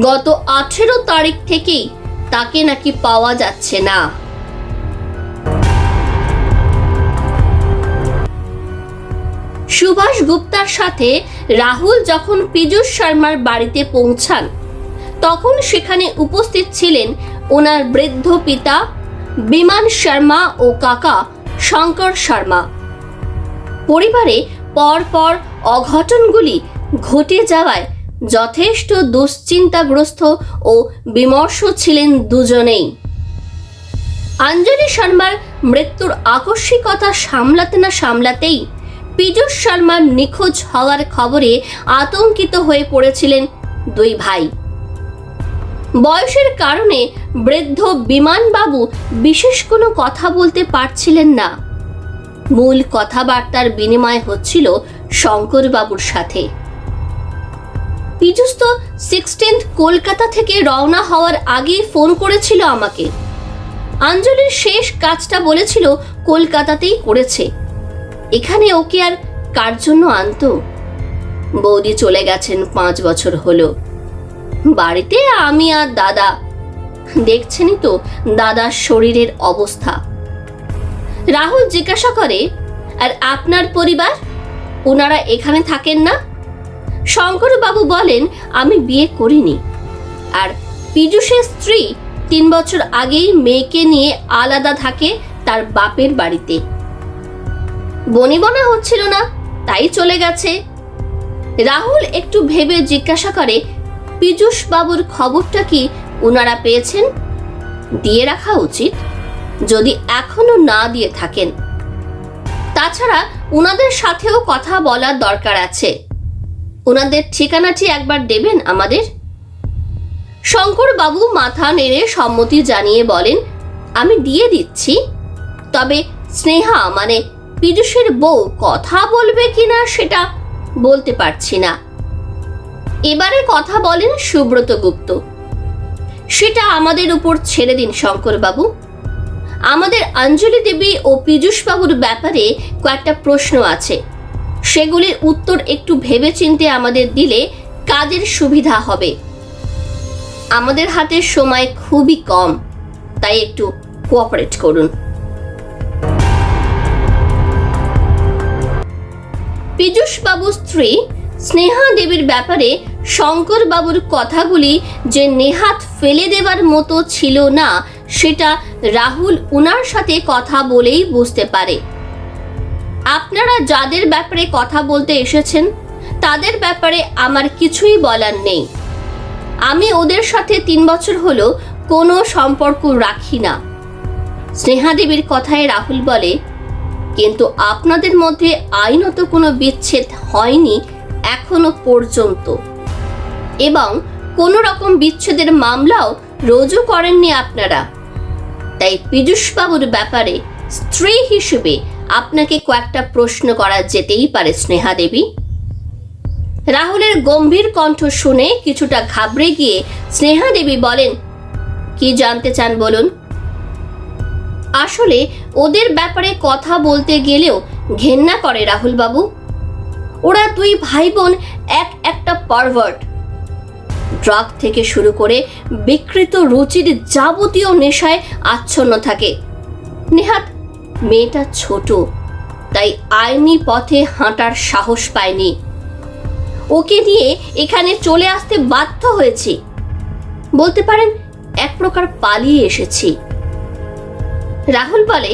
গত 18 তারিখ থেকেই তাকে নাকি পাওয়া যাচ্ছে না। সুভাষ গুপ্তার সাথে রাহুল যখন পীযূষ শর্মার বাড়িতে পৌঁছান তখন সেখানে উপস্থিত ছিলেন ওনার বৃদ্ধ পিতা বিমান শর্মা ও কাকা শঙ্কর শর্মা। পরিবারে পরপর অঘটনগুলি ঘটে যাওয়ায় যথেষ্ট দুশ্চিন্তাগ্রস্ত ও বিমর্ষ ছিলেন দুজনেই। অঞ্জলি শর্মার মৃত্যুর আকস্মিকতা সামলাতে না সামলাতেই পীযূষ শর্মার নিখোঁজ হওয়ার খবরে আতঙ্কিত হয়ে পড়েছিলেন দুই ভাই। বয়সের কারণে বৃদ্ধ বিমানবাবু বিশেষ কোনো কথা বলতে পারছিলেন না। মূল কথাবার্তার বিনিময় হচ্ছিল শঙ্করবাবুর সাথে। পীযূষ তো 16th কলকাতা থেকে রওনা হওয়ার আগেই ফোন করেছিল আমাকে। অঞ্জলির শেষ কাজটা বলেছিল কলকাতাতেই করেছে, এখানে ওকে আর কার জন্য আনতো? বৌদি চলে গেছেন 5 বছর হলো। বাড়িতে আমি আর দাদা, দেখছেনই তো দাদার শরীরের অবস্থা। রাহুল জিজ্ঞাসা করে, আর আপনার পরিবার, ওনারা এখানে থাকেন না? শঙ্করবাবু বলেন, আমি বিয়ে করিনি, আর পীযূষের স্ত্রী 3 বছর আগেই মেয়েকে নিয়ে আলাদা থাকে তার বাপের বাড়িতে। বনিবনা হচ্ছিল না, তাই চলে গেছে। রাহুল একটু ভেবে জিজ্ঞাসা করে, পীযূষ বাবুর খবরটা কি ওনারা পেয়েছেন? দিয়ে রাখা উচিত, যদি এখনো না দিয়ে থাকেন। তাছাড়া ওনাদের সাথেও কথা বলার দরকার আছে। ওনাদের ঠিকানাটি একবার দেবেন আমাদের? শঙ্করবাবু মাথা নেড়ে সম্মতি জানিয়ে বলেন, আমি দিয়ে দিচ্ছি, তবে স্নেহা মানে পীযূষের বউ কথা বলবে কিনা সেটা বলতে পারছি না। এবারে কথা বলেন সুব্রত গুপ্ত। সেটা আমাদের উপর ছেড়ে দিন শঙ্করবাবু। আমাদের অঞ্জলি দেবী ও পীযূষবাবুর ব্যাপারে কয়েকটা প্রশ্ন আছে, সেগুলির উত্তর একটু ভেবেচিন্তে আমাদের দিলে কাজের সুবিধা হবে। আমাদের হাতে সময় খুবই কম, তাই একটু কোঅপারেট করুন। পীযূষবাবুর স্ত্রী স্নেহা দেবীর ব্যাপারে শঙ্করবাবুর কথাগুলি যে নেহাত ফেলে দেওয়ার মতো ছিল না, সেটা রাহুল উনার সাথে কথা বলেই বুঝতে পারে। আপনারা যাদের ব্যাপারে কথা বলতে এসেছেন তাদের ব্যাপারে আমার কিছুই বলার নেই। আমি ওদের সাথে 3 বছর হলো কোনো সম্পর্ক রাখি না। স্নেহা দেবীর কথায় রাহুল বলে, কিন্তু আপনাদের মধ্যে আইনত কোনো বিচ্ছেদ হয়নি এখনো পর্যন্ত, এবং কোনো রকম বিচ্ছেদের মামলাও রুজু করেননি আপনারা। তাই পীযূষবাবুর ব্যাপারে স্ত্রী হিসেবে আপনাকে কয়েকটা প্রশ্ন করা যেতেই পারে স্নেহা দেবী। রাহুলের গম্ভীর কণ্ঠ শুনে কিছুটা ঘাবড়ে গিয়ে স্নেহা দেবী বলেন, কি জানতে চান বলুন। আসলে ওদের ব্যাপারে কথা বলতে গেলেও ঘেন্না করে রাহুল বাবু। ওরা 2 ভাই বোন একটা পারভার্ট। ড্রাগ থেকে শুরু করে বিকৃত রুচির যাবতীয় নেশায় আচ্ছন্ন থাকে। নেহাত মেয়েটা ছোট, তাই আইনি পথে হাঁটার সাহস পায়নি। ওকে নিয়ে এখানে চলে আসতে বাধ্য হয়েছি, বলতে পারেন এক প্রকার পালিয়ে এসেছি। রাহুল বলে,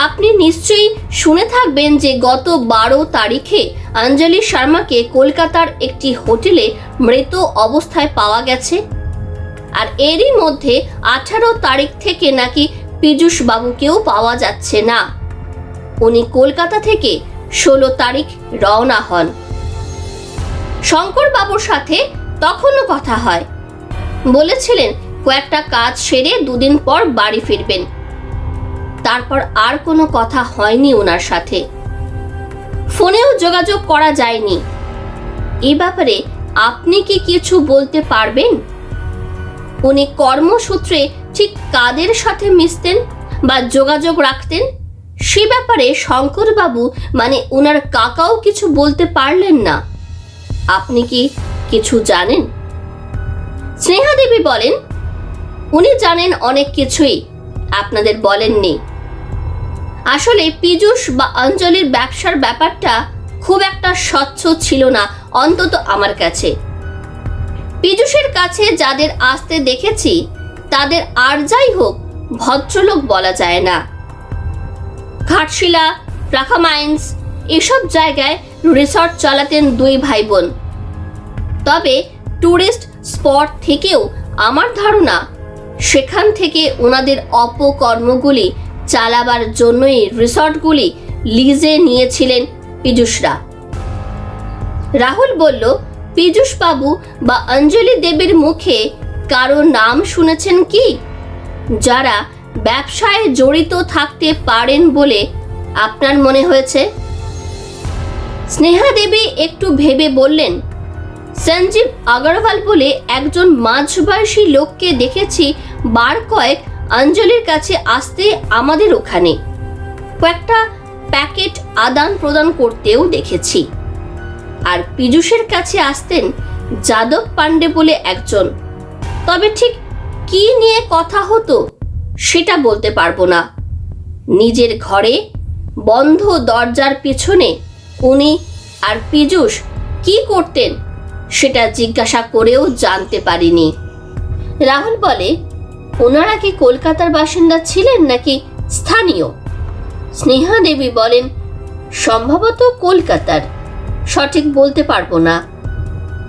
আপনি নিশ্চয়ই শুনে থাকবেন যে গত 12 তারিখে অঞ্জলি শর্মাকে কলকাতার একটি হোটেলে মৃত অবস্থায় পাওয়া গেছে, আর এরই মধ্যে 18 তারিখ থেকে নাকি পীযূষ বাবুকেও পাওয়া যাচ্ছে না। উনি কলকাতা থেকে 16 তারিখ রওনা হন। শঙ্কর বাবুর সাথে তখনও কথা হয়, বলেছিলেন কয়েকটা কাজ সেরে 2 দিন পর বাড়ি ফিরবেন। তারপর আর কোনো কথা হয়নি ওনার সাথে, ফোনেও যোগাযোগ করা যায়নি। এই ব্যাপারে আপনি কি কিছু বলতে পারবেন? উনি কর্মসূত্রে ঠিক কাদের সাথে মিশতেন বা যোগাযোগ রাখতেন, সে ব্যাপারে শঙ্করবাবু মানে ওনার কাকাও কিছু বলতে পারলেন না। আপনি কি কিছু জানেন? স্নেহা দেবী বলেন, উনি জানেন অনেক কিছুই, আপনাদের বলেননি। আসলে পীযূষ বা অঞ্জলির ব্যবসার ব্যাপারটা খুব একটা স্বচ্ছ ছিল না, অন্তত আমার কাছে। পীযূষের কাছে যাদের আসতে দেখেছি তাদের আর যাই হোক ভদ্রলোক বলা যায় না। ঘাটশিলা, রাখা মাইন্স এসব জায়গায় রিসর্ট চালাতেন দুই ভাই বোন। তবে ট্যুরিস্ট স্পট থেকেও আমার ধারণা সেখান থেকে ওনাদের অপকর্মগুলি চালাবার জন্যই রিসর্টগুলি লিজে নিয়েছিলেন পীযূষরা। রাহুল বলল, পীযূষ বাবু বা অঞ্জলি দেবীর মুখে কারো নাম শুনেছেন কি, যারা ব্যবসায় জড়িত থাকতে পারেন বলে আপনার মনে হয়েছে? স্নেহা দেবী একটু ভেবে বললেন, সঞ্জীব আগরওয়াল বলে একজন মাঝবয়সী লোককে দেখেছি বার কয়েক অঞ্জলির কাছে আসতে আমাদের ওখানে। কয়েকটা প্যাকেট আদান প্রদান করতেও দেখেছি। আর পীযূষের কাছে আসতেন যাদব পান্ডে বলে একজন। তবে ঠিক কি নিয়ে কথা হতো সেটা বলতে পারবো না। নিজের ঘরে বন্ধ দরজার পিছনে উনি আর পীযূষ কি করতেন সেটা জিজ্ঞাসা করেও জানতে পারিনি। রাহুল বলে, ওনারা কি কলকাতার বাসিন্দা ছিলেন নাকি স্থানীয়? স্নেহা দেবী বলেন, সম্ভবত কলকাতার, সঠিক বলতে পারবো না।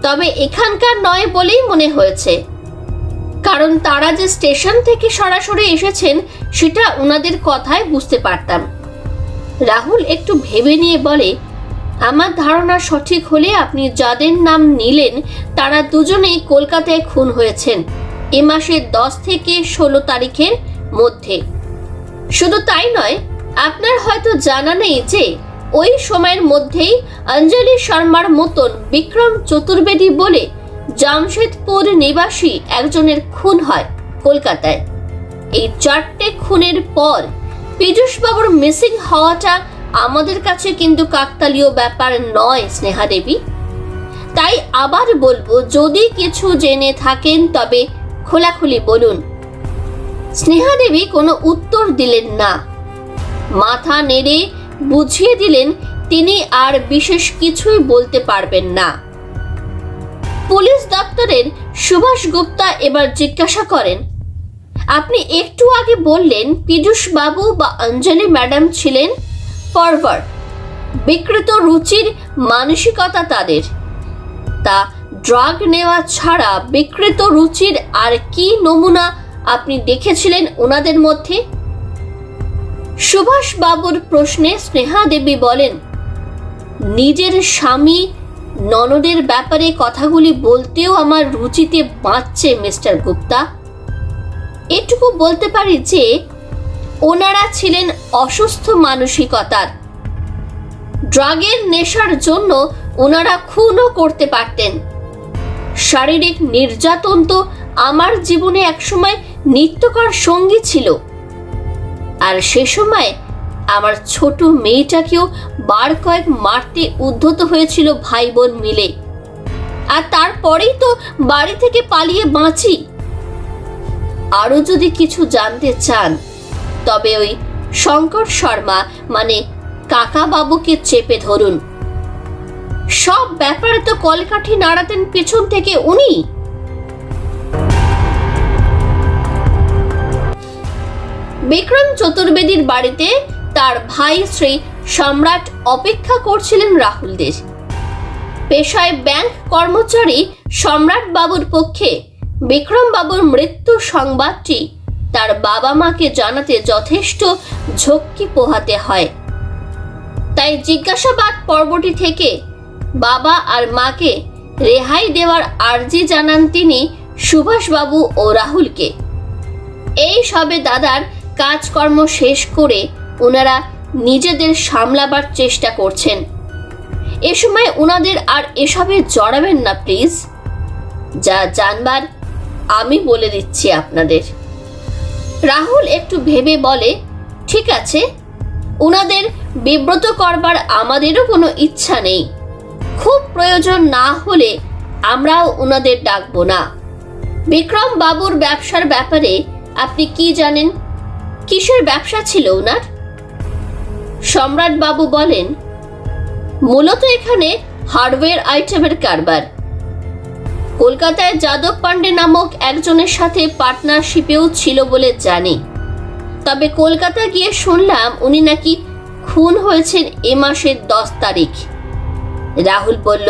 তবে এখানকার নয় বলেই মনে হয়েছে, কারণ তারা যে স্টেশন থেকে সরাসরি এসেছেন সেটা ওনাদের কথায় বুঝতে পারতাম। রাহুল একটু ভেবে নিয়ে বলে, আমার ধারণা সঠিক হলে আপনি যাদের নাম নিলেন তারা দুজনেই কলকাতায় খুন হয়েছেন এ মাসের 10 থেকে 16 তারিখের মধ্যে। শুধু তাই নয়, আপনার হয়তো জানা নেই যে ওই সময়ের মধ্যেই অঞ্জলি শর্মার মতন বিক্রম চতুর্বেদী বলে জামশেদপুর নিবাসী একজনের খুন হয় কলকাতায়। এই 4টে খুনের পর পীযূষ বাবুর মিসিং হওয়াটা আমাদের কাছে কিন্তু কাকতালীয় ব্যাপার নয় স্নেহা দেবী। তাই আবার বলবো, যদি কিছু জেনে থাকেন তবে খোলাখুলি বলুন। স্নেহা দেবী কোনো উত্তর দিলেন না, মাথা নেড়ে বুঝিয়ে দিলেন তিনি আর বিশেষ কিছুই বলতে পারবেন না। পুলিশ দপ্তরের সুভাষ গুপ্তা এবার জিজ্ঞাসা করেন, আপনি একটু আগে বললেন পীযূষ বাবু বা অঞ্জলি ম্যাডাম ছিলেন ফরওয়ার্ড, বিকৃত রুচির মানসিকতা তাদের। তা ড্রাগ নেওয়া ছাড়া বিকৃত রুচির আর কি নমুনা আপনি দেখেছিলেন ওনাদের মধ্যে? সুভাষ বাবুর প্রশ্নে স্নেহা দেবী বলেন, নিজের স্বামী ননদের ব্যাপারে কথাগুলি বলতেও আমার রুচিতে বাঁচছে মিস্টার গুপ্তা। এটুকু বলতে পারি যে ওনারা ছিলেন অসুস্থ মানসিকতার। ড্রাগের নেশার জন্য ওনারা খুনও করতে পারতেন। শারীরিক নির্যাতন তো আমার জীবনে একসময় নিত্যকর সঙ্গী ছিল। আর সে সময় আমার ছোট মেয়েটাকেও বার কয়েক মারতে উদ্ধত হয়েছিল ভাই বোন মিলে। আর তারপরেই তো বাড়ি থেকে পালিয়ে বাঁচি। আরো যদি কিছু জানতে চান তবে ওই শঙ্কর শর্মা মানে কাকা বাবুকে চেপে ধরুন। সব ব্যাপারে তো কলকাঠি নাড়াতেন পেছন থেকে উনি। বিক্রম চতুর্বেদীর বাড়িতে তার ভাই শ্রী সম্রাট অপেক্ষা করছিলেন রাহুলদের। পেশায় ব্যাংক কর্মচারী সম্রাট বাবুর পক্ষে বিক্রম বাবুর মৃত্যু সংবাদটি তার বাবা মাকে জানাতে যথেষ্ট ঝক্কি পোহাতে হয়। তাই জিজ্ঞাসাবাদ পর্বটি থেকে বাবা আর মাকে রেহাই দেওয়ার আর্জি জানান তিনি সুভাষবাবু ও রাহুলকে। এই সবে দাদার কাজকর্ম শেষ করে ওনারা নিজেদের সামলাবার চেষ্টা করছেন। এ সময় ওনাদের আর এসবে জড়াবেন না প্লিজ। যা জানবার আমি বলে দিচ্ছি আপনাদের। রাহুল একটু ভেবে বলে, ঠিক আছে, ওনাদের বিব্রত করবার আমাদেরও কোনো ইচ্ছা নেই। খুব প্রয়োজন না হলে আমরাও ওনাদের ডাকবো না। বিক্রম বাবুর ব্যবসার ব্যাপারে আপনি কি জানেন? কিসের ব্যবসা ছিল ওনার? সম্রাট বাবু বলেন, মূলত এখানে হার্ডওয়্যার আইটেমের কারবার। কলকাতায় যাদব পান্ডে নামক একজনের সাথে পার্টনারশিপেও ছিল বলে জানি। তবে কলকাতা গিয়ে শুনলাম উনি নাকি খুন হয়েছেন এ মাসের 10 তারিখ। রাহুল বলল,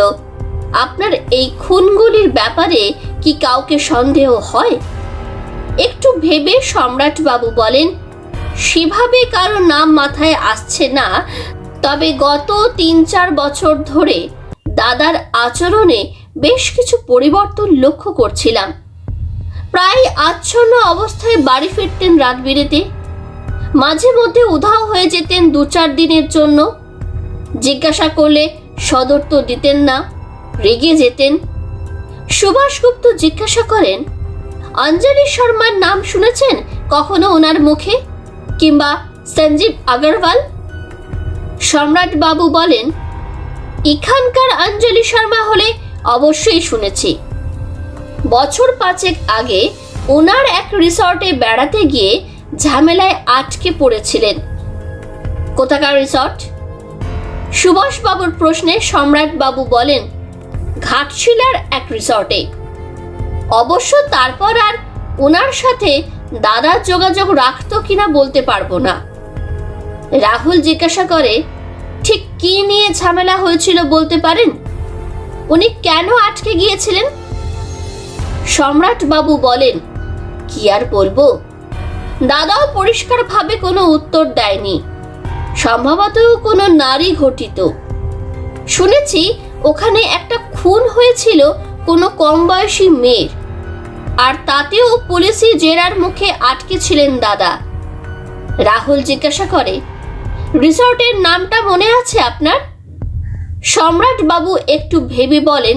আপনার এই খুনগুলির ব্যাপারে কি কাউকে সন্দেহ হয়? একটু ভেবে সম্রাট বাবু বলেন, সেভাবে কারো নাম মাথায় আসছে না, তবে গত 3-4 বছর ধরে দাদার আচরণে বেশ কিছু পরিবর্তন লক্ষ্য করছিলাম। প্রায় আচ্ছন্ন অবস্থায় বাড়ি ফিরতেন রাত বিরেতে, মাঝে মধ্যে উধাও হয়ে যেতেন 2-4 দিনের জন্য। জিজ্ঞাসা করলে সদুত্তর দিতেন না, রেগে যেতেন। সুভাষ গুপ্ত জিজ্ঞাসা করেন, অঞ্জলি শর্মার নাম শুনেছেন কখনো ওনার মুখে, কিংবা সঞ্জীব আগরওয়াল? সম্রাট বাবু বলেন, এখানকার অঞ্জলি শর্মা হলে অবশ্যই শুনেছি। বছর 5 আগে ওনার এক রিসর্টে বেড়াতে গিয়ে ঝামেলায় আটকে পড়েছিলেন। কোথাকার রিসর্ট? সুভাষ বাবুর প্রশ্নে সম্রাট বাবু বলেন, ঘাটশিলার এক রিসর্টে। অবশ্য তারপর আর ওনার সাথে দাদা যোগাযোগ রাখতো কিনা বলতে পারবো না। রাহুল জিজ্ঞাসা করে, ঠিক কি নিয়ে ঝামেলা হয়েছিল বলতে পারেন? উনি কেন আটকে গিয়েছিলেন? সম্রাট বাবু বলেন, কি আর বলবো, দাদাও পরিষ্কারভাবে কোনো উত্তর দেয়নি। সম্ভবত কোনো নারী ঘটিত। শুনেছি ওখানে একটা খুন হয়েছিল কোনো কম বয়সী মেয়ের, আর তাতেও পুলিশি জেরার মুখে আটকে ছিলেন দাদা। রাহুল জিজ্ঞাসা করে, রিসর্টের নামটা মনে আছে আপনার? সম্রাট বাবু একটু ভেবে বলেন,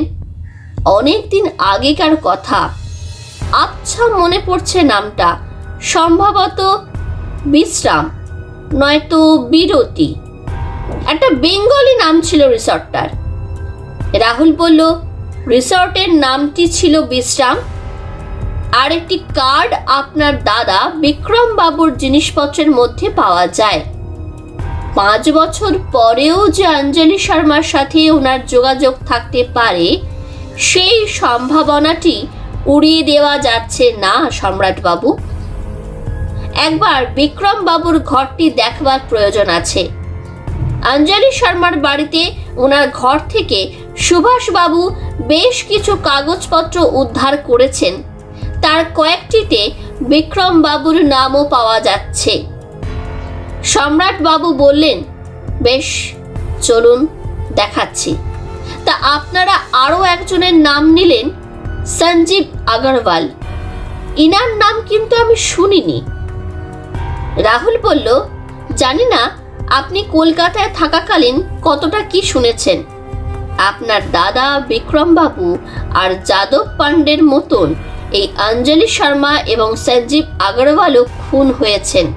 অনেক দিন আগেকার কথা, আচ্ছা মনে পড়ছে নামটা, সম্ভবত বিশ্রাম নয়তো বিরতি, একটা বেঙ্গলি নাম ছিল রিসর্টটার। রাহুল বলল, রিসর্টের নামটি ছিল বিশ্রাম, আর একটি কার্ড আপনার দাদা বিক্রম বাবুর জিনিসপত্রের মধ্যে পাওয়া যায়। 5 বছর পরেও যে অঞ্জলি শর্মার সাথে ওনার যোগাযোগ থাকতে পারে, সেই সম্ভাবনাটি উড়িয়ে দেওয়া যাচ্ছে না সম্রাট বাবু। একবার বিক্রম বাবুর ঘরটি দেখবার প্রয়োজন আছে। অঞ্জলি শর্মার বাড়িতে ওনার ঘর থেকে সুভাষ বাবু বেশ কিছু কাগজপত্র উদ্ধার করেছেন, তার কয়েকটিতে বিক্রম বাবুর নামও পাওয়া যাচ্ছে। সম্রাট বাবু বললেন, বেশ, চলুন দেখাচ্ছি। তা আপনারা আরও একজনের নাম নিলেন, সঞ্জীব আগরওয়াল। ইনার নাম কিন্তু আমি শুনিনি। রাহুল বলল, জানি না আপনি কলকাতায় থাকাকালীন কতটা কি শুনেছেন। আপনার দাদা বিক্রম বাবু আর যাদব পান্ডের মতন এই অঞ্জলি শর্মা এবং সঞ্জীব আগরওয়ালও খুন হয়েছেন।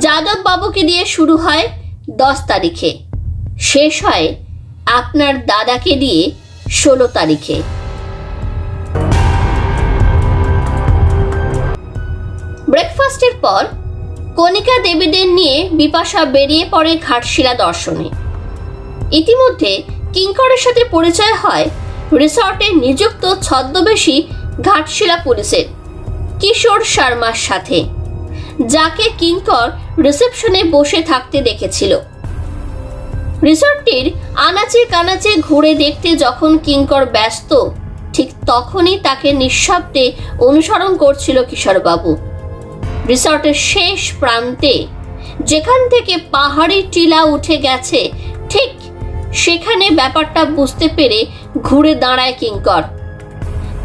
যাদব বাবুকে দিয়ে শুরু হয় 10 তারিখে, শেষ হয় আপনার দাদাকে দিয়ে 16 তারিখে। ব্রেকফাস্টের পর কণিকা দেবীদের নিয়ে বিপাশা বেরিয়ে পড়ে ঘাটশিলা দর্শনে। ইতিমধ্যে কিঙ্করের সাথে পরিচয় হয় রিসর্টে নিযুক্ত ছদ্মবেশী ঘাটশিলা পুলিশের কিশোর শর্মার সাথে, যাকে কিঙ্কর রিসেপশনে বসে থাকতে দেখেছিল। রিসর্টটির আনাচে কানাচে ঘুরে দেখতে যখন কিঙ্কর ব্যস্ত, ঠিক তখনই তাকে নিঃশব্দে অনুসরণ করছিল কিশোরবাবু। রিসর্টের শেষ প্রান্তে, যেখান থেকে পাহাড়ি টিলা উঠে গেছে, ঠিক সেখানে ব্যাপারটা বুঝতে পেরে ঘুরে দাঁড়ায় কিঙ্কর।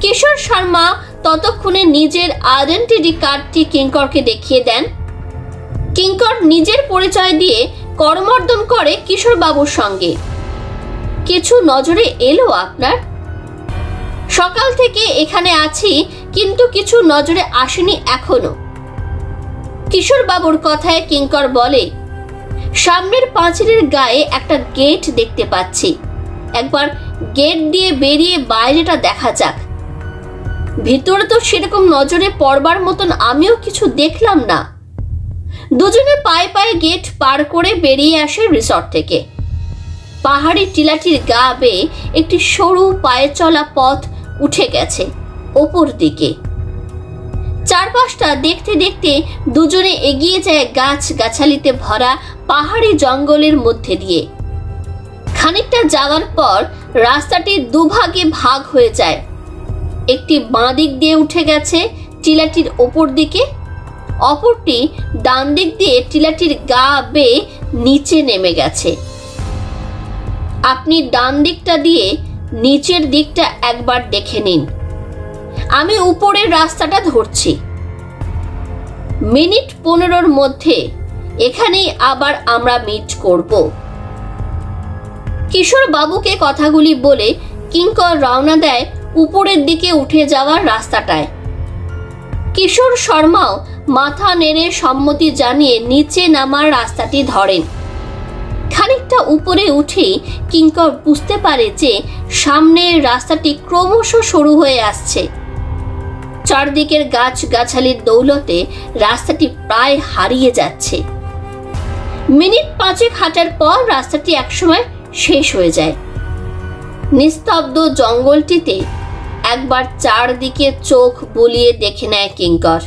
কিশোর শর্মা ততক্ষণে নিজের আইডেন্টিটি কার্ডটি কিঙ্করকে দেখিয়ে দেন। কিঙ্কর নিজের পরিচয় দিয়ে করমর্দন করে কিশোরবাবুর সঙ্গে। কিছু নজরে এলো আপনার? সকাল থেকে এখানে আছি, কিন্তু কিছু নজরে আসেনি এখনো। কিশোরবাবুর কথায় কিঙ্কর বলে, সামনের পাঁচিলের গায়ে একটা গেট দেখতে পাচ্ছি, একবার গেট দিয়ে বেরিয়ে বাইরেটা দেখা যাক। ভিতরে তো সেরকম নজরে পড়বার মতন আমিও কিছু দেখলাম না। দুজনে পায়ে পায়ে গেট পার করে বেরিয়ে আসে রিসর্ট থেকে। পাহাড়ি টিলাটির গা বেয়ে একটি সরু পায়ে চলা পথ উঠে গেছে ওপর দিকে। চারপাশটা দেখতে দেখতে দুজনে এগিয়ে যায় গাছ গাছালিতে ভরা পাহাড়ি জঙ্গলের মধ্যে দিয়ে। খানিকটা যাওয়ার পর রাস্তাটি দুভাগে ভাগ হয়ে যায়। একটি বাঁ দিক দিয়ে উঠে গেছে টিলাটির ওপর দিকে, অপরটি ডান দিক দিয়ে টিলাটির গা বেয়ে নিচে নেমে গেছে। আপনি ডান দিকটা দিয়ে নিচের দিকটা একবার দেখে নিন। আমি উপরের রাস্তাটা ধরছি। মিনিট 15-র মধ্যে এখানেই আবার আমরা মিট করব। কিশোর বাবুকে কথাগুলি বলে কিঙ্কর রওনা দেয় উপরের দিকে উঠে যাওয়ার রাস্তাটায়। কিশোর শর্মাও মাথা নেড়ে সম্মতি জানিয়ে নিচে নামার রাস্তাটি ধরেন। খানিকটা উপরে উঠেই কিঙ্কর বুঝতে পারে যে সামনের রাস্তাটি ক্রমশ সরু হয়ে আসছে। চারদিকের গাছ গাছালির দৌলতে রাস্তাটি প্রায় হারিয়ে যাচ্ছে। মিনিট 5 হাঁটার পর রাস্তাটি একসময় শেষ হয়ে যায়। নিস্তব্ধ জঙ্গলটিতে একবার চারদিকে চোখ বুলিয়ে দেখে নেয় কিঙ্কর।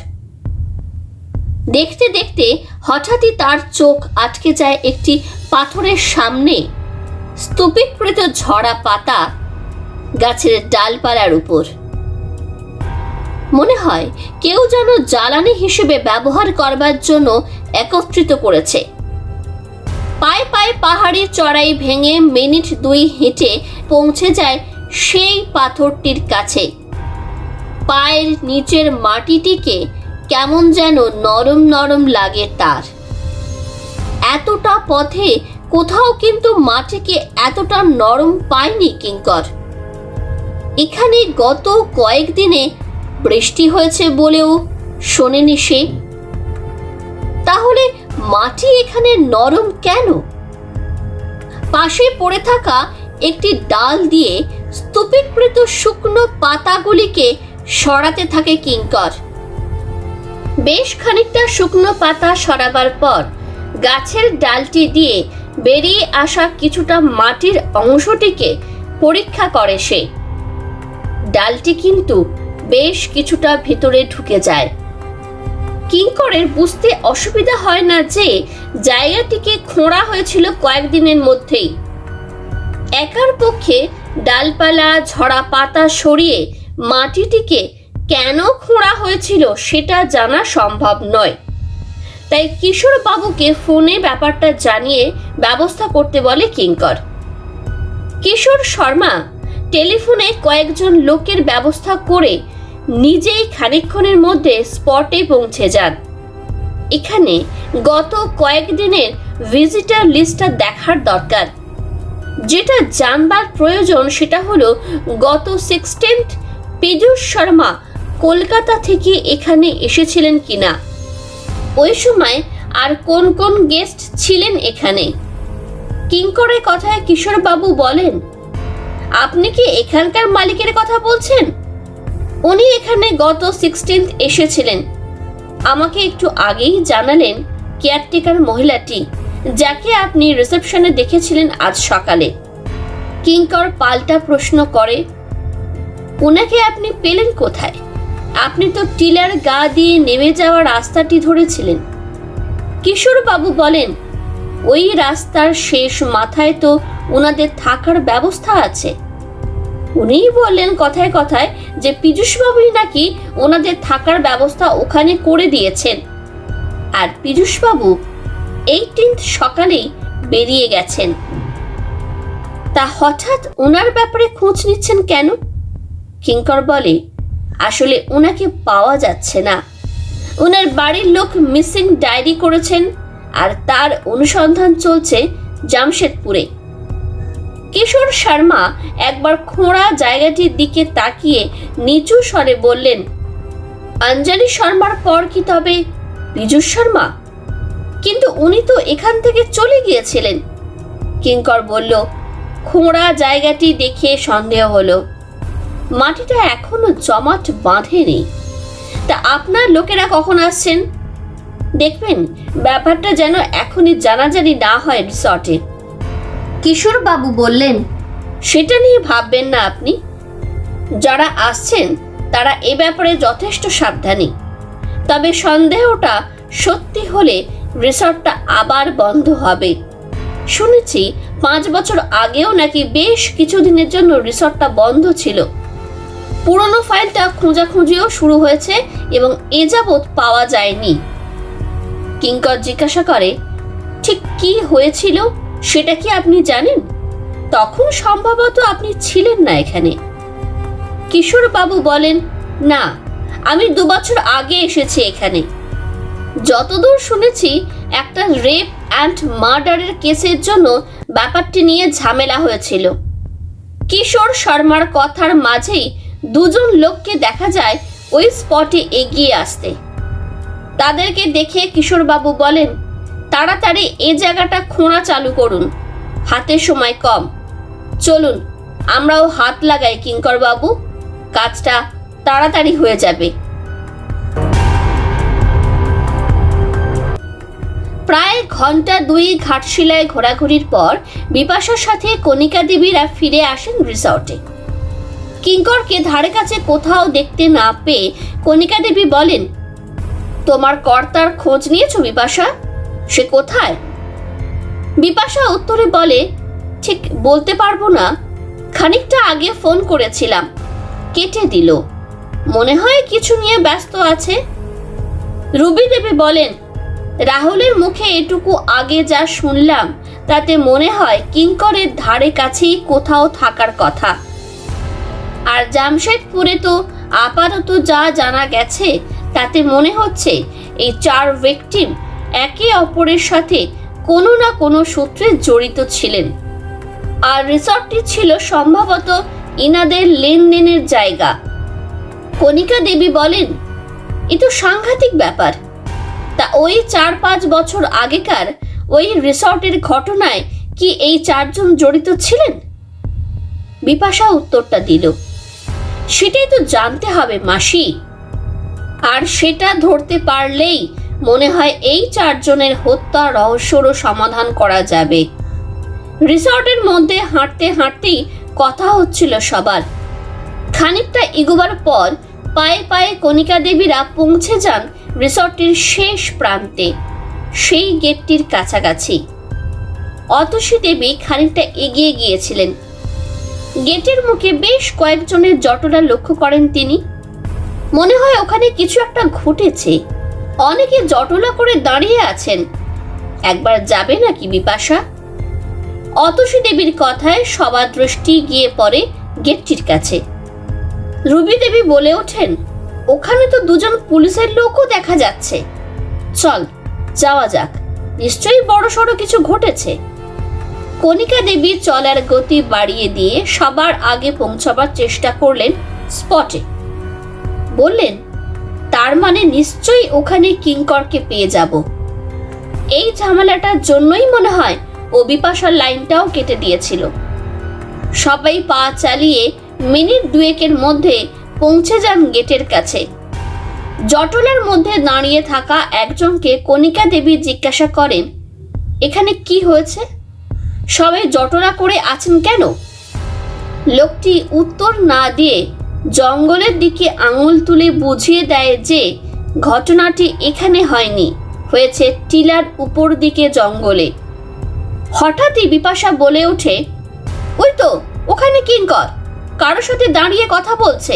দেখতে দেখতে হঠাৎই তার চোখ আটকে যায় একটি পাথরের সামনে স্তূপীকৃত ঝরা পাতা গাছের ডালপালার উপর। মনে হয় কেউ যেন জ্বালানি হিসেবে ব্যবহার করবার জন্য একত্রিত করেছে। পায়ে পায়ে পাহাড়ির চড়াই ভেঙে মিনিট 2 হেঁটে পৌঁছে যায় সেই পাথরটির কাছে। পায়ের নিচের মাটিটিকে কেমন যেন নরম নরম লাগে তার। এতটা পথে কোথাও কিন্তু মাটিকে এতটা নরম পায়নি কিঙ্কর। এখানে গত কয়েকদিনে বৃষ্টি হয়েছে বলেও শোনেনি সে। তাহলে মাটি এখানে নরম কেন? পাশে পড়ে থাকা একটি ডাল দিয়ে স্তূপীকৃত শুকনো পাতাগুলিকে সরাতে থাকে কিঙ্কর। বেশ খানিকটা শুকনো পাতা সরাবার পর গাছের ডালটি দিয়ে বেরিয়ে আসা কিছুটা মাটির অংশটিকে পরীক্ষা করে সে। ডালটি কিন্তু বেশ কিছুটা ভিতরে ঢুকে যায়। কিঙ্করের বুঝতে অসুবিধা হয় না যে জায়গাটিকে খোঁড়া হয়েছিল কয়েকদিনের মধ্যেই। একার পক্ষে ডালপালা ঝরা পাতা সরিয়ে মাটিটিকে কেন খোঁড়া হয়েছিল সেটা জানা সম্ভব নয়। তাই কিশোর বাবুকে ফোনে ব্যাপারটা জানিয়ে ব্যবস্থা করতে বলে কিঙ্কর। কিশোর শর্মা টেলিফোনে কয়েকজন লোকের ব্যবস্থা করে নিজেই খানিকক্ষণের মধ্যে স্পটে পৌঁছে যান। এখানে গত কয়েকদিনের ভিজিটার লিস্টটা দেখার দরকার। যেটা জানবার প্রয়োজন সেটা হলো গত 16th পীযূষ শর্মা কলকাতা থেকে এখানে এসেছিলেন কিনা, ওই সময় আর কোন কোন গেস্ট ছিলেন এখানে। কিঙ্করের কথায় কিশোর বাবু বলেন, আপনি কি এখানকার মালিকের কথা বলছেন? উনি এখানে গত 16th এসেছিলেন। আমাকে একটু আগেই জানালেন কেয়ারটেকার মহিলাটি যাকে আপনি রিসেপশনে দেখেছিলেন আজ সকালে। কিঙ্কর পাল্টা প্রশ্ন করে, ওনাকে আপনি পেলেন কোথায়? আপনি তো টিলার গা দিয়ে নেমে যাওয়া রাস্তাটি ধরেছিলেন। কিশোর বাবু বলেন, ওই রাস্তার শেষ মাথায় তো ওনাদের থাকার ব্যবস্থা আছে। উনিই বললেন কথায় কথায় যে পীযূষবাবুই নাকি ওনাদের থাকার ব্যবস্থা ওখানে করে দিয়েছেন। আর পীযূষবাবু 18th সকালেই বেরিয়ে গেছেন। তা হঠাৎ ওনার ব্যাপারে খোঁজ নিচ্ছেন কেন? কিঙ্কর বলে, আসলে ওনাকে পাওয়া যাচ্ছে না। ওনার বাড়ির লোক মিসিং ডায়েরি করেছেন আর তার অনুসন্ধান চলছে জামশেদপুরে। কিশোর শর্মা একবার খোঁড়া জায়গাটির দিকে তাকিয়ে নিচু স্বরে বললেন, অঞ্জলি শর্মার পর কি তবে পীযূষ শর্মা? কিন্তু উনি তো এখান থেকে চলে গিয়েছিলেন। কিঙ্কর বলল, খোঁড়া জায়গাটি দেখে সন্দেহ হলো, মাটিটা এখনো জমাট বাঁধেনি। তা আপনার লোকেরা কখন আসছেন? দেখবেন ব্যাপারটা যেন এখনই জানাজানি না হয় রিসর্টে। কিশোর বাবু বললেন, সেটা নিয়ে ভাববেন না আপনি। যারা আসছেন তারা এ ব্যাপারে যথেষ্ট সাবধানী। তবে সন্দেহটা সত্যি হলে রিসর্টটা আবার বন্ধ হবে। শুনেছি 5 বছর আগেও নাকি বেশ কিছুদিনের জন্য রিসর্টটা বন্ধ ছিল। পুরনো ফাইলটা খোঁজাখুঁজিও শুরু হয়েছে এবং এ যাবৎ পাওয়া যায়নি। কিঙ্কর জিজ্ঞাসা করে, ঠিক কি হয়েছিল সেটা কি আপনি জানেন? তখন সম্ভবত আপনি ছিলেন না এখানে। কিশোর বাবু বলেন, না, আমি 2 বছর আগে এসেছি এখানে। যতদূর শুনেছি একটা রেপ অ্যান্ড মার্ডারের কেসের জন্য ব্যাপারটি নিয়ে ঝামেলা হয়েছিল। কিশোর শর্মার কথার মাঝেই 2 জন লোককে দেখা যায় ওই স্পটে এগিয়ে আসতে। তাদেরকে দেখে কিশোর বাবু বলেন, তাড়াতাড়ি এ জায়গাটা খোঁড়া চালু করুন, হাতে সময় কম। চলুন আমরাও হাত লাগাই কিঙ্কর বাবু, কাজটা তাড়াতাড়ি হয়ে যাবে। প্রায় ঘন্টা 2 ঘাটশিলায় ঘোরাঘুরির পর বিপাশার সাথে কণিকা দেবীরা ফিরে আসেন রিসর্টে। কিঙ্করকে ধারে কাছে কোথাও দেখতে না পেয়ে কণিকা দেবী বলেন, তোমার কর্তার খোঁজ নিয়েছো বিপাশা? সে কোথায়? বিপাশা উত্তরে বলে, ঠিক বলতে পারবো না, খানিকটা আগে ফোন করেছিলাম, কেটে দিল। মনে হয় কিছু নিয়ে ব্যস্ত আছে। রুবি দেবী বলেন, রাহুলের মুখে এটুকু আগে যা শুনলাম তাতে মনে হয় কিঙ্করের ধারে কাছেই কোথাও থাকার কথা। আর জামশেদপুরে তো আপাতত যা জানা গেছে তাতে মনে হচ্ছে এই 4 ভিকটিম একে অপরের সাথে কোনো না কোনো সূত্রে জড়িত ছিলেন। আর রিসর্টটি ছিল সম্ভবত ইনাদের লেনদেনের জায়গা। কণিকা দেবী বলেন, এ তো সাংঘাতিক ব্যাপার। তা ওই 4-5 বছর আগেকার ওই রিসর্টের ঘটনায় কি এই 4 জন জড়িত ছিলেন? বিপাশা উত্তরটা দিল, সেটাই তো জানতে হবে মাসি। আর সেটা ধরতে পারলেই মনে হয় এই 4 জনের হত্যা রহস্যরও সমাধান করা যাবে। রিসর্টের মধ্যে হাঁটতে হাঁটতেই কথা হচ্ছিল সবার। খানিকটা এগোবার পর পায়ে পায়ে কণিকা দেবীরা পৌঁছে যান রিসর্টের শেষ প্রান্তে, সেই গেটটির কাছাকাছি। অতসী দেবী খানিকটা এগিয়ে গিয়েছিলেন। গেটের মুখে বেশ কয়েকজনের জটলা লক্ষ্য করেন তিনি। মনে হয় ওখানে কিছু একটা ঘটেছে। অনেকে জটলা করে দাঁড়িয়ে আছেন। একবার যাবে নাকি বিপাশা? অতসী দেবীর কথায় সবার দৃষ্টি গিয়ে পড়ে গেটটির কাছে। রুবি দেবী বলে ওঠেন, ওখানে তো 2 জন পুলিশের লোকও দেখা যাচ্ছে। চল যাওয়া যাক, নিশ্চয়ই বড়সড় কিছু ঘটেছে। কণিকা দেবী চলার গতি বাড়িয়ে দিয়ে সবার আগে পৌঁছাবার চেষ্টা করলেন স্পটে। বললেন, তার মানে নিশ্চয়ই ওখানে কিঙ্করকে পেয়ে যাব। এই ঝামেলাটার জন্যই মনে হয় ও বিপাশার লাইনটাও কেটে দিয়েছিল। সবাই পা চালিয়ে মিনিট 2 মধ্যে পৌঁছে যান গেটের কাছে। জটলার মধ্যে দাঁড়িয়ে থাকা একজনকে কণিকা দেবী জিজ্ঞাসা করেন, এখানে কি হয়েছে? সবাই জটলা করে আছেন কেন? লোকটি উত্তর না দিয়ে জঙ্গলের দিকে আঙুল তুলে বুঝিয়ে দেয় যে ঘটনাটি এখানে হয়নি, হয়েছে টিলার উপর দিকে জঙ্গলে। হঠাৎই বিপাশা বলে ওঠে, ওই তো ওখানে কিঙ্কর কারোর সাথে দাঁড়িয়ে কথা বলছে।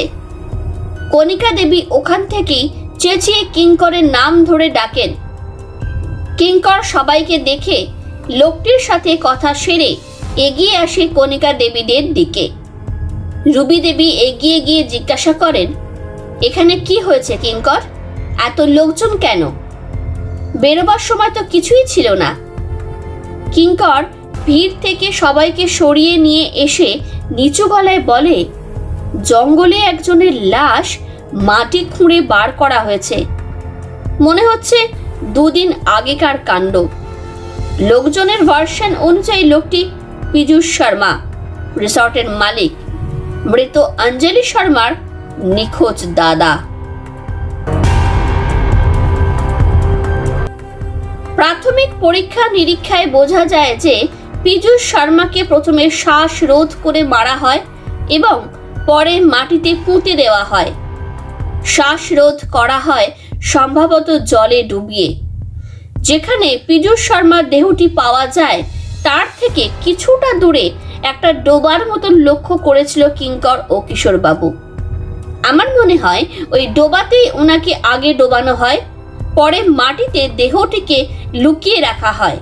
কণিকা দেবী ওখান থেকেই চেঁচিয়ে কিঙ্করের নাম ধরে ডাকেন। কিঙ্কর সবাইকে দেখে লোকটির সাথে কথা সেরে এগিয়ে আসে কণিকা দেবীদের দিকে। রুবি দেবী এগিয়ে গিয়ে জিজ্ঞাসা করেন, এখানে কি হয়েছে কিঙ্কর? এত লোকজন কেন? বেরোবার সময় তো কিছুই ছিল না। কিঙ্কর ভিড় থেকে সবাইকে সরিয়ে নিয়ে এসে নিচু গলায় বলে, জঙ্গলে একজনের লাশ মাটি খুঁড়ে বার করা হয়েছে। মনে হচ্ছে 2 দিন আগেকার কাণ্ড। লোকজনের ভার্সন অনুযায়ী লোকটি পীযূষ শর্মা, রিসর্টের মালিক, মৃত অঞ্জলি শর্মার নিখোঁজ দাদা। প্রাথমিক পরীক্ষা নিরীক্ষায় বোঝা যায় যে পীযূষ শর্মাকে প্রথমে শ্বাসরোধ করে মারা হয় এবং পরে মাটিতে পুঁতে দেওয়া হয়। শ্বাসরোধ করা হয় সম্ভবত জলে ডুবিয়ে। যেখানে পীযূষ শর্মার দেহটি পাওয়া যায় তার থেকে কিছুটা দূরে একটা ডোবার মতন লক্ষ্য করেছিল কিঙ্কর ও কিশোরবাবু। আমার মনে হয় ওই ডোবাতেই ওনাকে আগে ডোবানো হয়, পরে মাটিতে দেহটিকে লুকিয়ে রাখা হয়।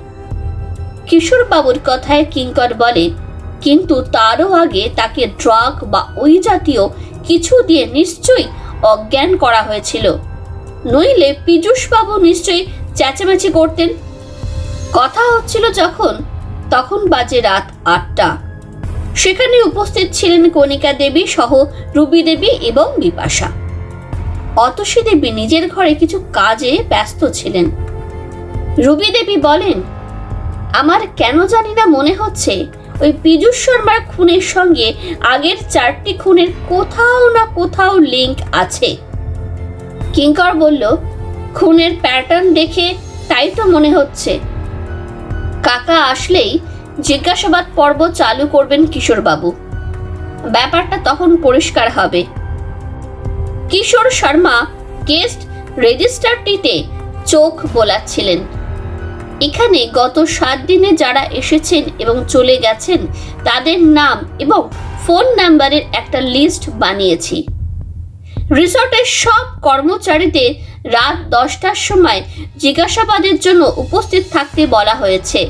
কিশোরবাবুর কথায় কিঙ্কর বলে, কিন্তু তারও আগে তাকে ড্রাগ বা ওই জাতীয় কিছু দিয়ে নিশ্চয়ই অজ্ঞান করা হয়েছিল, নইলে পীযূষবাবু নিশ্চয়ই চেঁচামেচি করতেন। কথা হচ্ছিল যখন, তখন বাজে রাত 8টা। সেখানে উপস্থিত ছিলেন কণিকা দেবী সহ রুবি দেবী এবং বিপাশা। অতসী দেবী নিজের ঘরে কিছু কাজে ব্যস্ত ছিলেন। রুবি দেবী বলেন, আমার কেন জানি না মনে হচ্ছে ওই পীযূষ শর্মার খুনের সঙ্গে আগের 4টি খুনের কোথাও না কোথাও লিংক আছে। কিঙ্কর বলল, খুনের প্যাটার্ন দেখে তাই তো মনে হচ্ছে। কাকা আসলেই জিজ্ঞাসাবাদ পর্ব চালু করবেন কিশোরবাবু, ব্যাপারটা তখন পরিষ্কার হবে। কিশোর শর্মা গেস্ট রেজিস্টারটিতে চোখ বোলাচ্ছিলেন। এখানে গত 7 দিনে যারা এসেছেন এবং চলে গেছেন তাদের নাম এবং ফোন নাম্বারের একটা লিস্ট বানিয়েছি। রিসর্টের সব কর্মচারীদের রাত 10টার সময় জিজ্ঞাসাবাদের জন্য উপস্থিত থাকতে বলা হয়েছে।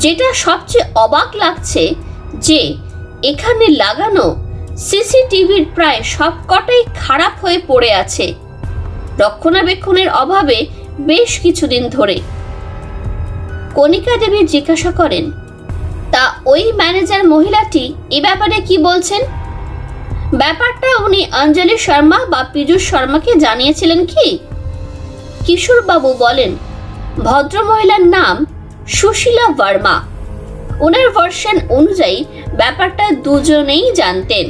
যেটা সবচেয়ে অবাক লাগছে যে এখানে লাগানো সিসিটিভির প্রায় সবকটাই খারাপ হয়ে পড়ে আছে, রক্ষণাবেক্ষণের অভাবে বেশ কিছুদিন ধরে। কণিকা দেবী জিজ্ঞাসা করেন, তা ওই ম্যানেজার মহিলাটি এ ব্যাপারে কি বলছেন? ব্যাপারটা উনি অঞ্জলি শর্মা বা পীযূষ শর্মাকে জানিয়েছিলেন কি? কিশোরবাবু বলেন, ভদ্রমহিলার নাম সুশীলা বর্মা। ওনার ভার্সন অনুযায়ী ব্যাপারটা দুজনেই জানতেন,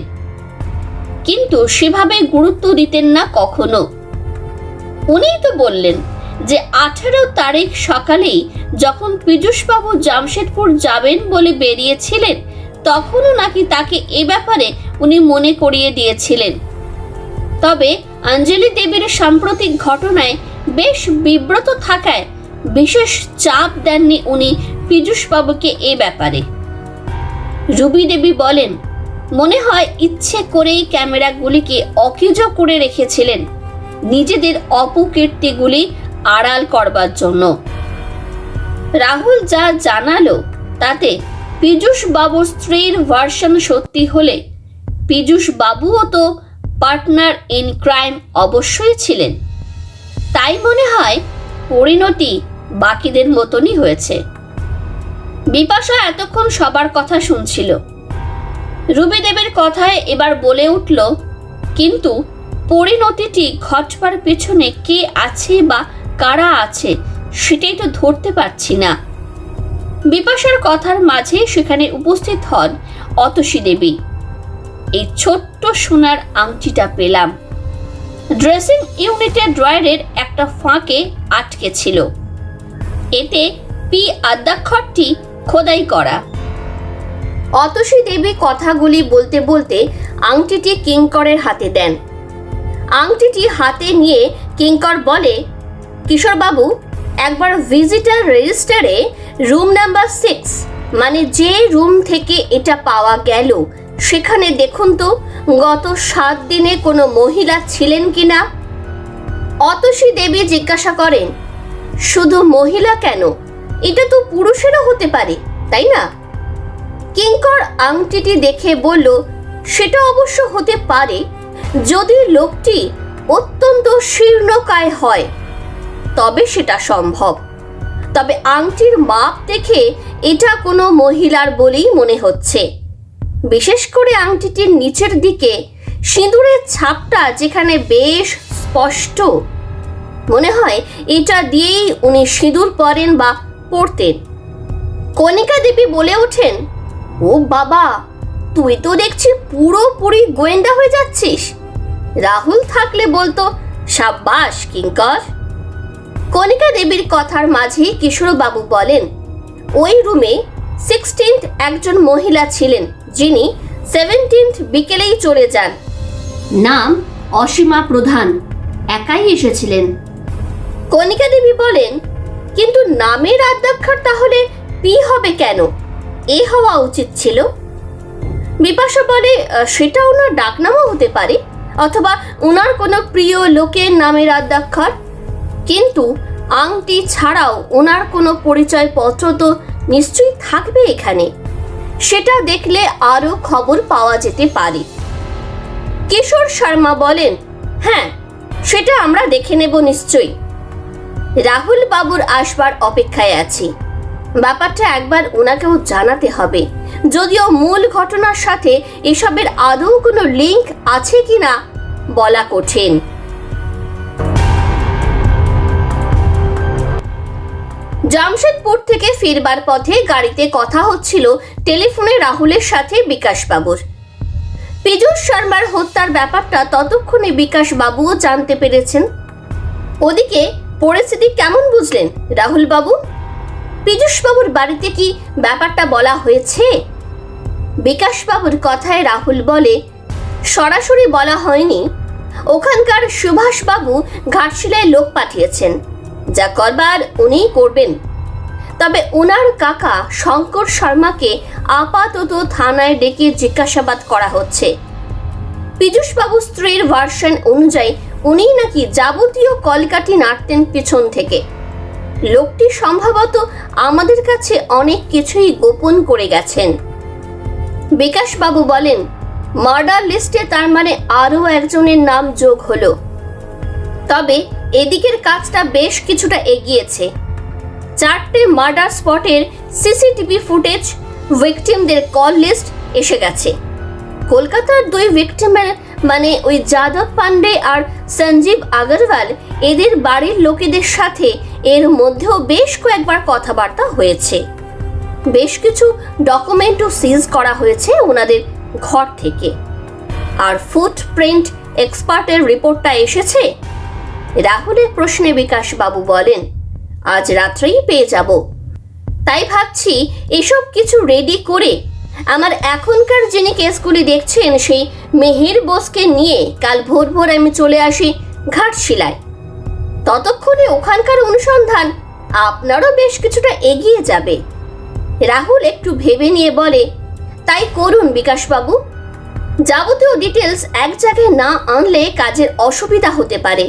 কিন্তু সেভাবে গুরুত্ব দিতেন না কখনো। উনিই তো বললেন যে 18 তারিখ সকালেই যখন পীযূষবাবু জামশেদপুর যাবেন বলে বেরিয়েছিলেন, তখনও নাকি তাকে এ ব্যাপারে উনি মনে করিয়ে দিয়েছিলেন। তবে অঞ্জলি দেবীর সাম্প্রতিক ঘটনায় বেশ বিব্রত থাকায় বিশেষ চাপ দেননি উনি পীযূষবাবুকে এ ব্যাপারে। রুবি দেবী বলেন, মনে হয় ইচ্ছে করেই ক্যামেরাগুলিকে অকেজো করে রেখেছিলেন, নিজেদের অপকীর্তিগুলি আড়াল করবার জন্য। রাহুল যা জানালো তাতে পীযূষবাবুর স্ত্রীর ভার্সন সত্যি হলে পীযূষবাবুও তো পার্টনার ইন ক্রাইম অবশ্যই ছিলেন। তাই মনে হয় পরিণতি বাকিদের মতনই হয়েছে। বিপাশা এতক্ষণ সবার কথা শুনছিল। রুবি দেবীর কথায় এবার বলে উঠল, কিন্তু পরিণতিটি ঘটবার পেছনে কে আছে বা কারা আছে সেটাই তো ধরতে পারছি না। বিপাশার কথার মাঝে সেখানে উপস্থিত হন অতসী দেবী। এই ছোট্ট সোনার আংটিটা পেলাম। ড্রেসিং ইউনিটের ড্রয়ারের একটা ফাঁকে আটকে ছিল। এতে পি আদ্যাক্ষরটি খোদাই করা। অতসী দেবী কথাগুলি বলতে বলতে আংটিটি কিঙ্করের হাতে দেন। আংটিটি হাতে নিয়ে কিঙ্কর বলে, কিশোরবাবু, একবার ভিজিটার রেজিস্টারে রুম নাম্বার 6, মানে যে রুম থেকে এটা পাওয়া গেল, সেখানে দেখুন তো গত 7 দিনে কোনো মহিলা ছিলেন কিনা। অতসী দেবী জিজ্ঞাসা করেন, শুধু মহিলা কেন, এটা তো পুরুষেরও হতে পারে, তাই না? কিঙ্কর আংটিটি দেখে বলল, সেটা অবশ্য হতে পারে যদি লোকটি অত্যন্ত শীর্ণকায় হয়, তবে সেটা সম্ভব। তবে আংটির মাপ দেখে এটা কোনো মহিলার বলেই মনে হচ্ছে। বিশেষ করে আংটিটির নিচের দিকে সিঁদুরের ছাপটা যেখানে বেশ স্পষ্ট, মনে হয় এটা দিয়েই উনি সিঁদুর পরেন বা পরতেন। কণিকা দেবী বলে ওঠেন, ও বাবা, তুই তো দেখছি পুরোপুরি গোয়েন্দা হয়ে যাচ্ছিস। রাহুল থাকলে বলতো, সাব্বাস কিঙ্কর। কণিকা দেবীর কথার মাঝে কিশোরবাবু বলেন, ওই রুমে 16th একজন মহিলা ছিলেন যিনি 17th বিকেলেই চলে যান। নাম অসীমা প্রধান, একাই এসেছিলেন। কণিকা দেবী বলেন, কিন্তু নামের আদ্যাক্ষর তাহলে পি হবে কেন? এ হওয়া উচিত ছিল। বিপাশা বলে, সেটা ওনার ডাকনামও হতে পারে, অথবা ওনার কোনো প্রিয় লোকের নামের আদ্যাক্ষর। কিন্তু আংটি ছাড়াও ওনার কোনো পরিচয়পত্র তো নিশ্চয়ই থাকবে এখানে, সেটা দেখলে আরও খবর পাওয়া যেতে পারে। কিশোর শর্মা বলেন, হ্যাঁ, সেটা আমরা দেখে নেব নিশ্চয়ই। রাহুল বাবুর আসবার অপেক্ষায় আছি। ব্যাপারটা একবার ওনাকেও জানাতে হবে, যদিও মূল ঘটনার সাথে এসবের আদৌ কোনো লিঙ্ক আছে কিনা বলা কঠিন। জামশেদপুর থেকে ফিরবার পথে গাড়িতে কথা হচ্ছিল টেলিফোনে রাহুলের সাথে বিকাশ বাবুর। পীযূষ শর্মার হত্যার ব্যাপারটা ততক্ষণে বিকাশ বাবুও জানতে পেরেছেন। ওদিকে পরিস্থিতি কেমন বুঝলেন রাহুল বাবু? পীযূষ বাবুর বাড়িতে কি ব্যাপারটা বলা হয়েছে? বিকাশ বাবুর কথায় রাহুল বলে, সরাসরি বলা হয়নি। ওখানকার সুভাষ বাবু ঘাটশিলায় লোক পাঠিয়েছেন, যা করবার উনিই করবেন। তবে ওনার কাকা শঙ্কর শর্মাকে আপাতত থানায় ডেকে জিজ্ঞাসাবাদ করা হচ্ছে। পীযূষ বাবুর স্ত্রীর ভার্সন অনুযায়ী উনিই নাকি যাবতীয় কলকাঠি নাড়তেন পিছন থেকে। লোকটি সম্ভবত আমাদের কাছে অনেক কিছুই গোপন করে গেছেন। বিকাশ বাবু বলেন, মার্ডার লিস্টে তার মানে আরও একজনের নাম যোগ হলো। তবে এদিকের কাজটা বেশ কিছুটা এগিয়েছে। 4টে মার্ডার স্পটের সিসিটিভি ফুটেজ, ভিকটিমদের কল লিস্ট এসে গেছে। কলকাতার 2 ভিকটিমের মানে ওই যাদব পান্ডে আর সঞ্জীব আগরওয়াল, এদের বাড়ির লোকেদের সাথে এর মধ্যেও বেশ কয়েকবার কথাবার্তা হয়েছে। বেশ কিছু ডকুমেন্টও সিজ করা হয়েছে ওনাদের ঘর থেকে। আর ফুটপ্রিন্ট এক্সপার্টের রিপোর্টটা এসেছে। রাহুলের প্রশ্নে বিকাশ বাবু বলেন, আজ রাত্রেই পেয়ে যাব। তাই ভাবছি এসব কিছু রেডি করে আমার এখনকার যিনি কেসগুলি দেখছেন সেই মেহের বোসকে নিয়ে কাল ভোর ভোর আমি চলে আসি ঘাটশিলায়। ততক্ষণে ওখানকার অনুসন্ধান আপনারও বেশ কিছুটা এগিয়ে যাবে। রাহুল একটু ভেবে নিয়ে বলে, তাই করুন বিকাশবাবু। যাবতীয় ডিটেলস এক জায়গায় না আনলে কাজের অসুবিধা হতে পারে।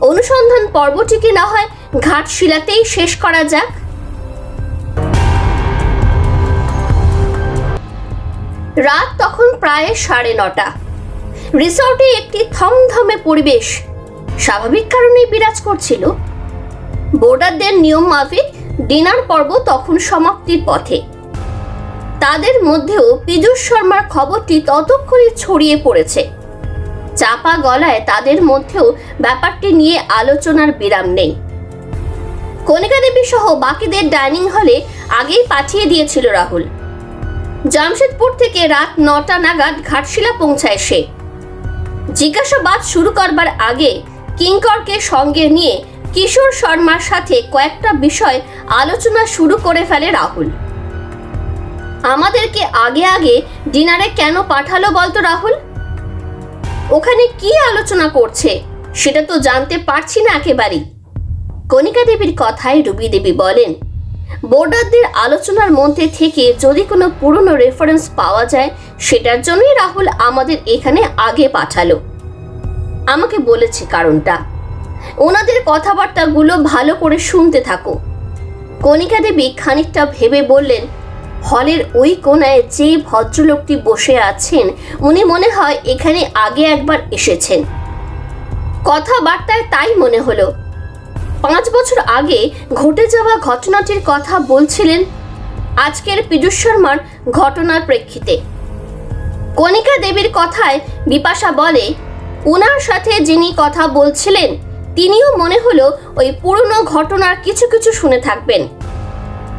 অনুসন্ধান পর্বটিকে না হয় ঘাটশিলাতেই শেষ করা যাক। রাত তখন প্রায় 9:30। রিসর্টে একটি থমথমে পরিবেশ স্বাভাবিক কারণেই বিরাজ করছিল। বোর্ডারদের নিয়ম মাফিক ডিনার পর্ব তখন সমাপ্তির পথে। তাদের মধ্যেও পীযূষ শর্মার খবরটি ততক্ষণে ছড়িয়ে পড়েছে। চাপা গলায় তাদের মধ্যেও ব্যাপারটি নিয়ে আলোচনার বিরাম নেই। কণিকা দেবী সহ বাকিদের ডাইনিং হলে আগেই পাঠিয়ে দিয়েছিল রাহুল। জামশেদপুর থেকে রাত 9টা নাগাদ ঘাটশিলা পৌঁছায় সে। জিজ্ঞাসাবাদ শুরু করবার আগে কিঙ্করকে সঙ্গে নিয়ে কিশোর শর্মার সাথে কয়েকটা বিষয় আলোচনা শুরু করে ফেলে রাহুল। আমাদেরকে আগে আগে ডিনারে কেন পাঠালো বলতো রাহুল? ওখানে কি আলোচনা করছে সেটা তো জানতে পারছি না একেবারেই। কণিকা দেবীর কথায় রুবি দেবী বলেন, বোর্ডারদের আলোচনার মধ্যে থেকে যদি কোনো পুরনো রেফারেন্স পাওয়া যায় সেটার জন্যই রাহুল আমাদের এখানে আগে পাঠালো। আমাকে বলেছে কারণটা। ওনাদের কথাবার্তাগুলো ভালো করে শুনতে থাকো। কণিকা দেবী খানিকটা ভেবে বললেন, হলের ওই কোণায় যে ভদ্রলোকটি বসে আছেন উনি মনে হয় এখানে আগে একবার এসেছেন। কথাবার্তায় তাই মনে হলো। 5 বছর আগে ঘটে যাওয়া ঘটনাটির কথা বলছিলেন আজকের পীযূষ শর্মার ঘটনার প্রেক্ষিতে। কণিকা দেবীর কথায় বিপাশা বলে, ওনার সাথে যিনি কথা বলছিলেন তিনিও মনে হলো ওই পুরনো ঘটনার কিছু কিছু শুনে থাকবেন।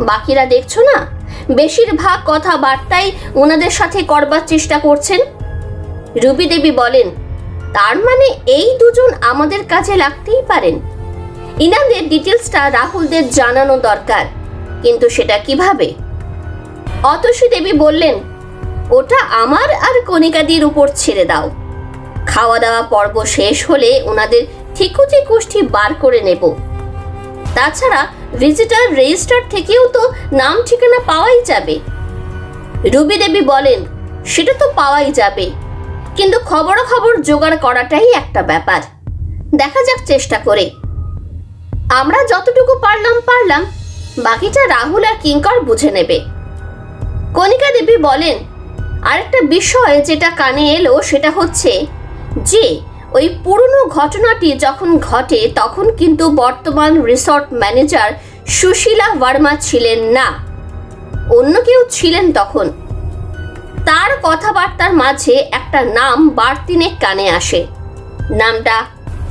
বাকিরা দেখছো না, বেশিরভাগ কথাবার্তাই ওনাদের সাথে করবার চেষ্টা করছেন। রুবি দেবী বলেন, তার মানে এই দুজন আমাদের কাজে লাগতেই পারেন। ইনাদের ডিটেলসটা রাহুলদের জানানো দরকার, কিন্তু সেটা কিভাবে? অতসী দেবী বললেন, ওটা আমার আর কণিকাদির উপর ছেড়ে দাও। খাওয়া দাওয়া পর্ব শেষ হলে ওনাদের ঠিকুচি কুষ্টি বার করে নেব। তাছাড়া ভিজিটার রেজিস্টার থেকেও তো নাম ঠিকানা পাওয়াই যাবে। রুবি দেবী বলেন, সেটা তো পাওয়াই যাবে, কিন্তু খবরাখবর জোগাড় করাটাই একটা ব্যাপার। দেখা যাক চেষ্টা করে। আমরা যতটুকু পারলাম, বাকিটা রাহুল আর কিঙ্কর বুঝে নেবে। কণিকা দেবী বলেন, আরেকটা বিষয় যেটা কানে এলো সেটা হচ্ছে যে ওই পুরনো ঘটনাটি যখন ঘটে তখন কিন্তু বর্তমান রিসর্ট ম্যানেজার সুশীলা বর্মা ছিলেন না, অন্য কেউ ছিলেন তখন। তার কথাবার্তার মাঝে একটা নাম বারতিনে কানে আসে, নামটা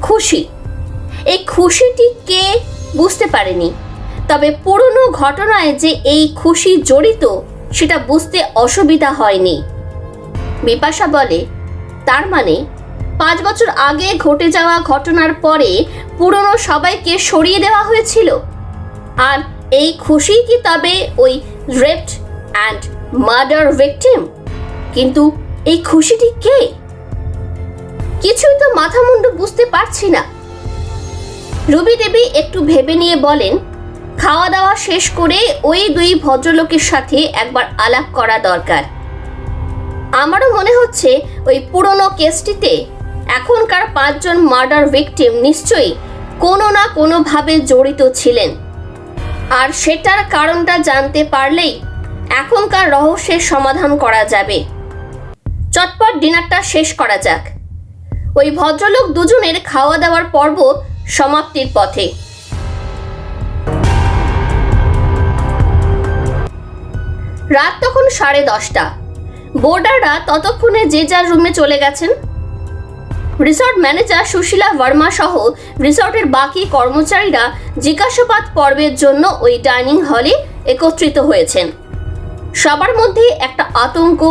খুশি। এই খুশিটি কে বুঝতে পারেনি, তবে পুরনো ঘটনায় যে এই খুশি জড়িত সেটা বুঝতে অসুবিধা হয়নি। বিপাশা বলে, তার মানে 5 বছর আগে ঘটে যাওয়া ঘটনার পরে পুরনো সবাইকে সরিয়ে দেওয়া হয়েছিল। আর এই খুশি কি তবে ওই রেপড অ্যান্ড মার্ডার ভিকটিম? কিন্তু এই খুশিটি কে? কিছুই তো মাথা মুন্ডু বুঝতে পারছি না। রুবি দেবী একটু ভেবে নিয়ে বলেন, খাওয়া দাওয়া শেষ করে ওই 2 ভদ্রলোকের সাথে একবার আলাপ করা দরকার। আমারও মনে হচ্ছে ওই পুরনো কেসটিতে এখনকার 5 জন মার্ডার ভিকটিম নিশ্চয়ই কোনো না কোনোভাবে জড়িত ছিলেন, আর সেটার কারণটা জানতে পারলেই এখনকার রহস্যের সমাধান করা যাবে। চটপট ডিনারটা শেষ করা যাক। ওই ভদ্রলোক দুজনের খাওয়া দাওয়ার পর্ব সমাপ্তির পথে। রাত তখন 10:30। বোর্ডাররা ততক্ষণে যে যার রুমে চলে গেছেন। রিসর্ট ম্যানেজার সুশীলা বর্মা সহ রিসর্টের বাকি কর্মচারীরা জিজ্ঞাসাবাদ পর্বের জন্য ওই ডাইনিং হলে একত্রিত হয়েছেন। সবার মধ্যে একটা আতঙ্ক,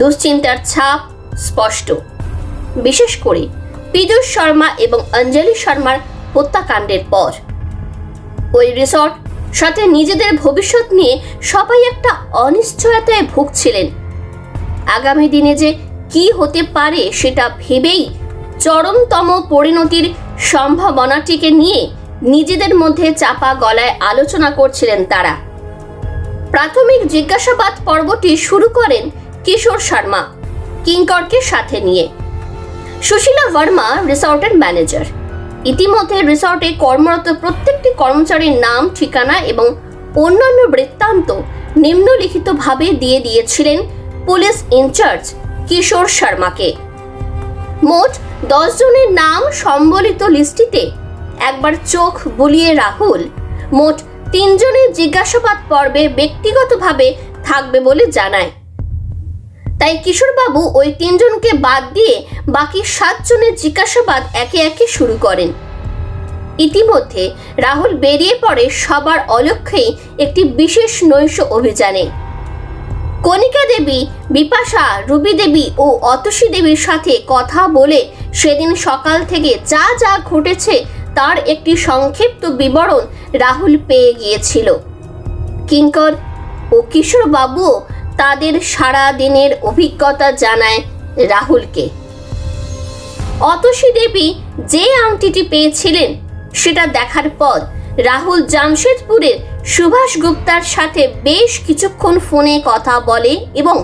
দুশ্চিন্তার ছাপ স্পষ্ট, বিশেষ করে পীযূষ শর্মা এবং অঞ্জলি শর্মার হত্যাকাণ্ডের পর। ওই রিসর্ট সাথে নিজেদের ভবিষ্যৎ নিয়ে সবাই একটা অনিশ্চয়তায় ভুগছিলেন। আগামী দিনে যে কি হতে পারে সেটা ভেবেই চরমতম পরিণতির সম্ভাবনাটিকে নিয়ে নিজেদের মধ্যে চাপা গলায় আলোচনা করছিলেন তারা। প্রাথমিক জিজ্ঞাসাবাদ পর্বটি শুরু করেন কিশোর শর্মা কিঙ্করকে সাথে নিয়ে। সুশীলা বর্মা রিসর্টের ম্যানেজার। ইতিমধ্যে রিসর্টে কর্মরত প্রত্যেকটি কর্মচারীর নাম, ঠিকানা এবং অন্যান্য বৃত্তান্ত নিম্নলিখিতভাবে দিয়ে দিয়েছিলেন পুলিশ ইনচার্জ কিশোর শর্মাকে। মোট 10 জনের নাম সম্বলিত লিস্টিতে একবার চোখ বুলিয়ে রাহুল মোট 3 জনের জিজ্ঞাসাবাদ পর্বে ব্যক্তিগতভাবে থাকবে বলে জানায়। তাই কিশোরবাবু ওই 3 জনকে বাদ দিয়ে বাকি 7 জনের জিজ্ঞাসাবাদ একে একে শুরু করেন। ইতিমধ্যে রাহুল বেরিয়ে পড়ে সবার অলক্ষ্যেই একটি বিশেষ নৈশ অভিযানে। কণিকা দেবী, বিপাশা, রুবি দেবী ও অতসী দেবীর সাথে কথা বলে সেদিন সকাল থেকে যা যা ঘটেছে তার একটি সংক্ষিপ্ত বিবরণ রাহুল পেয়ে গিয়েছিল। কিঙ্কর ও কিশোরবাবুও তাদের সারা দিনের অভিজ্ঞতা জানায় রাহুলকে। অতসী দেবী যে আংটিটি পেয়েছিলেন সেটা দেখার পর রাহুল জামশেদপুরের সুভাষ গুপ্তার সাথে বেশ কিছুক্ষণ ফোনে কথা বলে এবং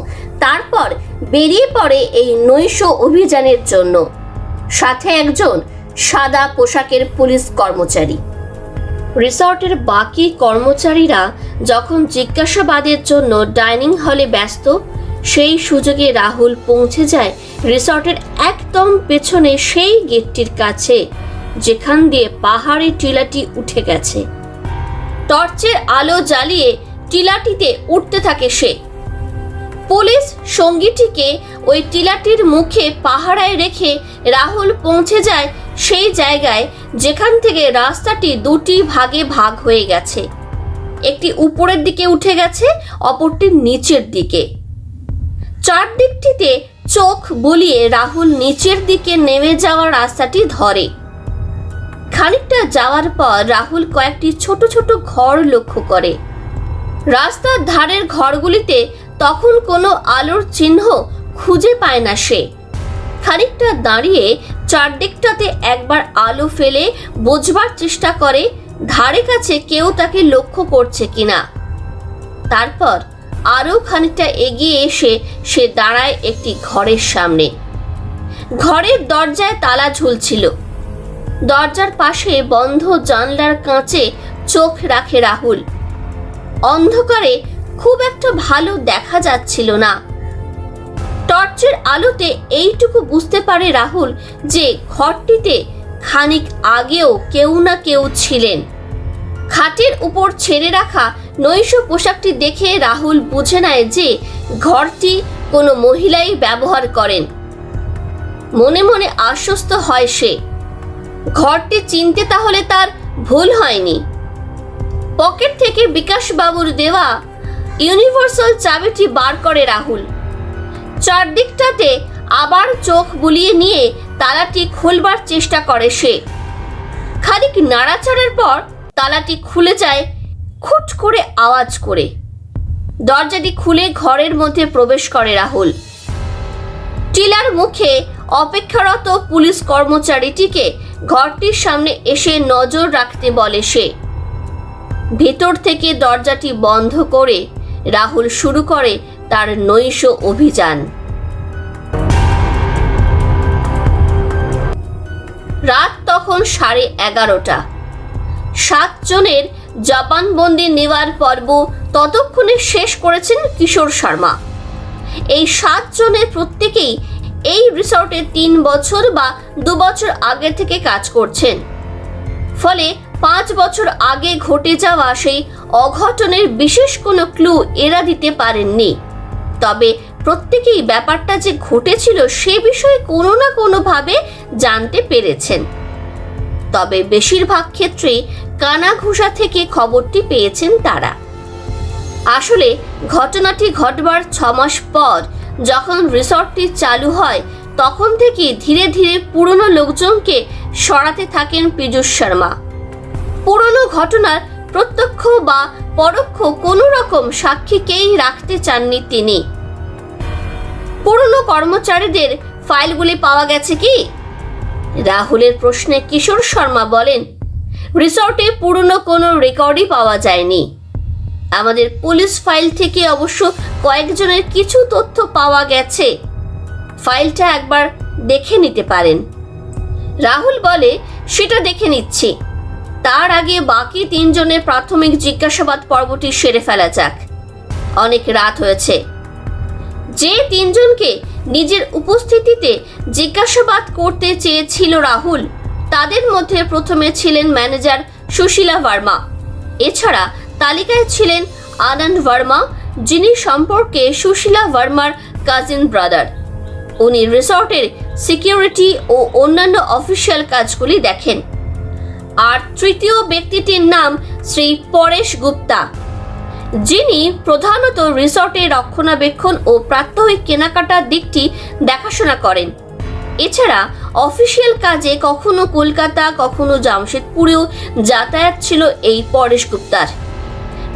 তারপর বেরিয়ে পড়ে এই নৈশ অভিযানের জন্য। সাথে একজন সাদা পোশাকের পুলিশ কর্মচারী। রিসর্টের বাকি কর্মচারীরা যখন জিজ্ঞাসাবাদের জন্য ডাইনিং হলে ব্যস্ত, সেই সুযোগে রাহুল পৌঁছে যায় রিসর্টের একদম পেছনে সেই গেটটির কাছে যেখান দিয়ে পাহাড়ি টিলাটি উঠে গেছে। টর্চের আলো জ্বালিয়ে টিলাটিতে উঠতে থাকে সে। পুলিশ সঙ্গীটিকে ওই টিলাটির মুখে পাহারায় রেখে রাহুল পৌঁছে যায় সেই জায়গায় যেখান থেকে রাস্তাটি 2টি ভাগে ভাগ হয়ে গেছে। একটি উপরের দিকে উঠে গেছে, অপরটি নিচের দিকে। চারদিকটিতে চোখ বুলিয়ে রাহুল নিচের দিকে নেমে যাওয়া রাস্তাটি ধরে। খানিকটা যাওয়ার পর রাহুল কয়েকটি ছোট ছোট ঘর লক্ষ্য করে। রাস্তার ধারের ঘরগুলিতে তখন কোনো আলোর চিহ্ন খুঁজে পায় না সে। খানিকটা দাঁড়িয়ে চারদিকটাতে একবার আলো ফেলে বোঝবার চেষ্টা করে ধারে কাছে কেউ তাকে লক্ষ্য করছে কিনা। তারপর আরও খানিকটা এগিয়ে এসে সে দাঁড়ায় একটি ঘরের সামনে। ঘরের দরজায় তালা ঝুলছিল। দরজার পাশে বন্ধ জানলার কাঁচে চোখ রাখে রাহুল। অন্ধকারে খুব একটা ভালো দেখা যাচ্ছিল না। টর্চের আলোতে এইটুকু বুঝতে পারে রাহুল যে ঘরটিতে খানিক আগেও কেউ না কেউ ছিলেন। খাটের উপর ছেড়ে রাখা নৈশ পোশাকটি দেখে রাহুল বুঝে নেয় যে ঘরটি কোনো মহিলাই ব্যবহার করেন। মনে মনে আশ্বস্ত হয় সে। ঘরটি চিনতে তাহলে তার ভুল হয়নি। পকেট থেকে বিকাশ বাবুর দেওয়া ইউনিভার্সাল চাবিটি বার করে রাহুল। চারদিকটাতে আবার চোখ বুলিয়ে নিয়ে তালাটি খুলবার চেষ্টা করে সে। খানিক নাড়াচাড়ার পর তালাটি খুলে যায় খুট করে আওয়াজ করে। দরজাটি খুলে ঘরের মধ্যে প্রবেশ করে রাহুল। টিলার মুখে অপেক্ষারত পুলিশ কর্মচারীটিকে ঘরটির সামনে এসে নজর রাখতে বলে সে। ভেতর থেকে দরজাটি বন্ধ করে রাহুল শুরু করে তার নৈশ অভিযান। রাত তখন 11:30। 7 জনের জবানবন্দি নেওয়ার পর্ব ততক্ষণে শেষ করেছেন কিশোর শর্মা। এই 7 জনের প্রত্যেকেই এই রিসর্টে 3 বছর বা 2 বছর আগে থেকে কাজ করছেন। ফলে 5 বছর আগে ঘটে যাওয়া সেই অঘটনের বিশেষ কোনো ক্লু এরা দিতে পারেননি। তবে প্রত্যেকেই ব্যাপারটা যে ঘটেছিল সে বিষয়ে কোনো না কোনোভাবে জানতে পেরেছেন। তবে বেশিরভাগ ক্ষেত্রেই কানাঘুষা থেকে খবরটি পেয়েছেন তারা। আসলে ঘটনাটি ঘটবার 6 মাস পর যখন রিসর্টটি চালু হয় তখন থেকে ধীরে ধীরে পুরনো লোকজনকে সরাতে থাকেন পীযূষ শর্মা। পুরনো ঘটনার প্রত্যক্ষ বা পরোক্ষ কোনো রকম সাক্ষীকেই রাখতে চাননি তিনি। পুরনো কর্মচারীদের ফাইলগুলি পাওয়া গেছে কি? রাহুলের প্রশ্নে কিশোর শর্মা বলেন, রিসর্টে পুরনো কোনো রেকর্ডই পাওয়া যায়নি। আমাদের পুলিশ ফাইল থেকে অবশ্য কয়েকজনের কিছু তথ্য পাওয়া গেছে। ফাইলটা একবার দেখে নিতে পারেন। রাহুল বলে, সেটা দেখে নিচ্ছি। তার আগে বাকি 3 জনের প্রাথমিক জিজ্ঞাসাবাদ পর্বটি সেরে ফেলা যাক। অনেক রাত হয়েছে। যে 3 জনকে নিজের উপস্থিতিতে জিজ্ঞাসাবাদ করতে চেয়েছিল রাহুল, তাদের মধ্যে প্রথমে ছিলেন ম্যানেজার সুশীলা ভার্মা। এছাড়া তালিকায় ছিলেন আনন্দ ভার্মা, যিনি সম্পর্কে সুশীলা ভার্মার কাজিন ব্রাদার। উনি রিসর্টের সিকিউরিটি ও অন্যান্য অফিসিয়াল কাজগুলি দেখেন। আর তৃতীয় ব্যক্তিটির নাম শ্রী পরেশ গুপ্তা, যিনি প্রধানত রিসর্টের রক্ষণাবেক্ষণ ও প্রাত্যহিক কেনাকাটার দিকটি দেখাশোনা করেন। এছাড়া অফিসিয়াল কাজে কখনো কলকাতা কখনো জামশেদপুরেও যাতায়াত ছিল এই পরেশ গুপ্তার।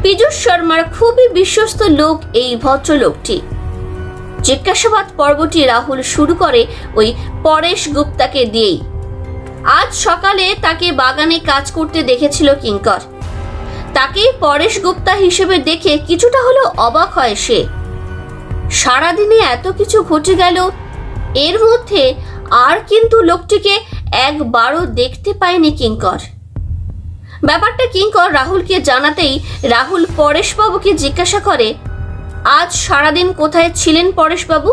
পীযূষ শর্মার খুবই বিশ্বস্ত লোক এই ভদ্রলোকটি। জিজ্ঞাসাবাদ পর্বটি রাহুল শুরু করে ওই পরেশ গুপ্তাকে দিয়েই। আজ সকালে তাকে বাগানে কাজ করতে দেখেছিল কিঙ্কর। তাকে পরেশ গুপ্তা হিসেবে দেখে কিছুটা হলেও অবাক হয় সে। সারাদিনে এত কিছু ঘটে গেল, এর মধ্যে আর কিন্তু লোকটিকে একবারও দেখতে পায়নি কিঙ্কর। ব্যাপারটা কিঙ্কর রাহুলকে জানাতেই রাহুল পরেশবাবুকে জিজ্ঞাসা করে, আজ সারাদিন কোথায় ছিলেন পরেশবাবু?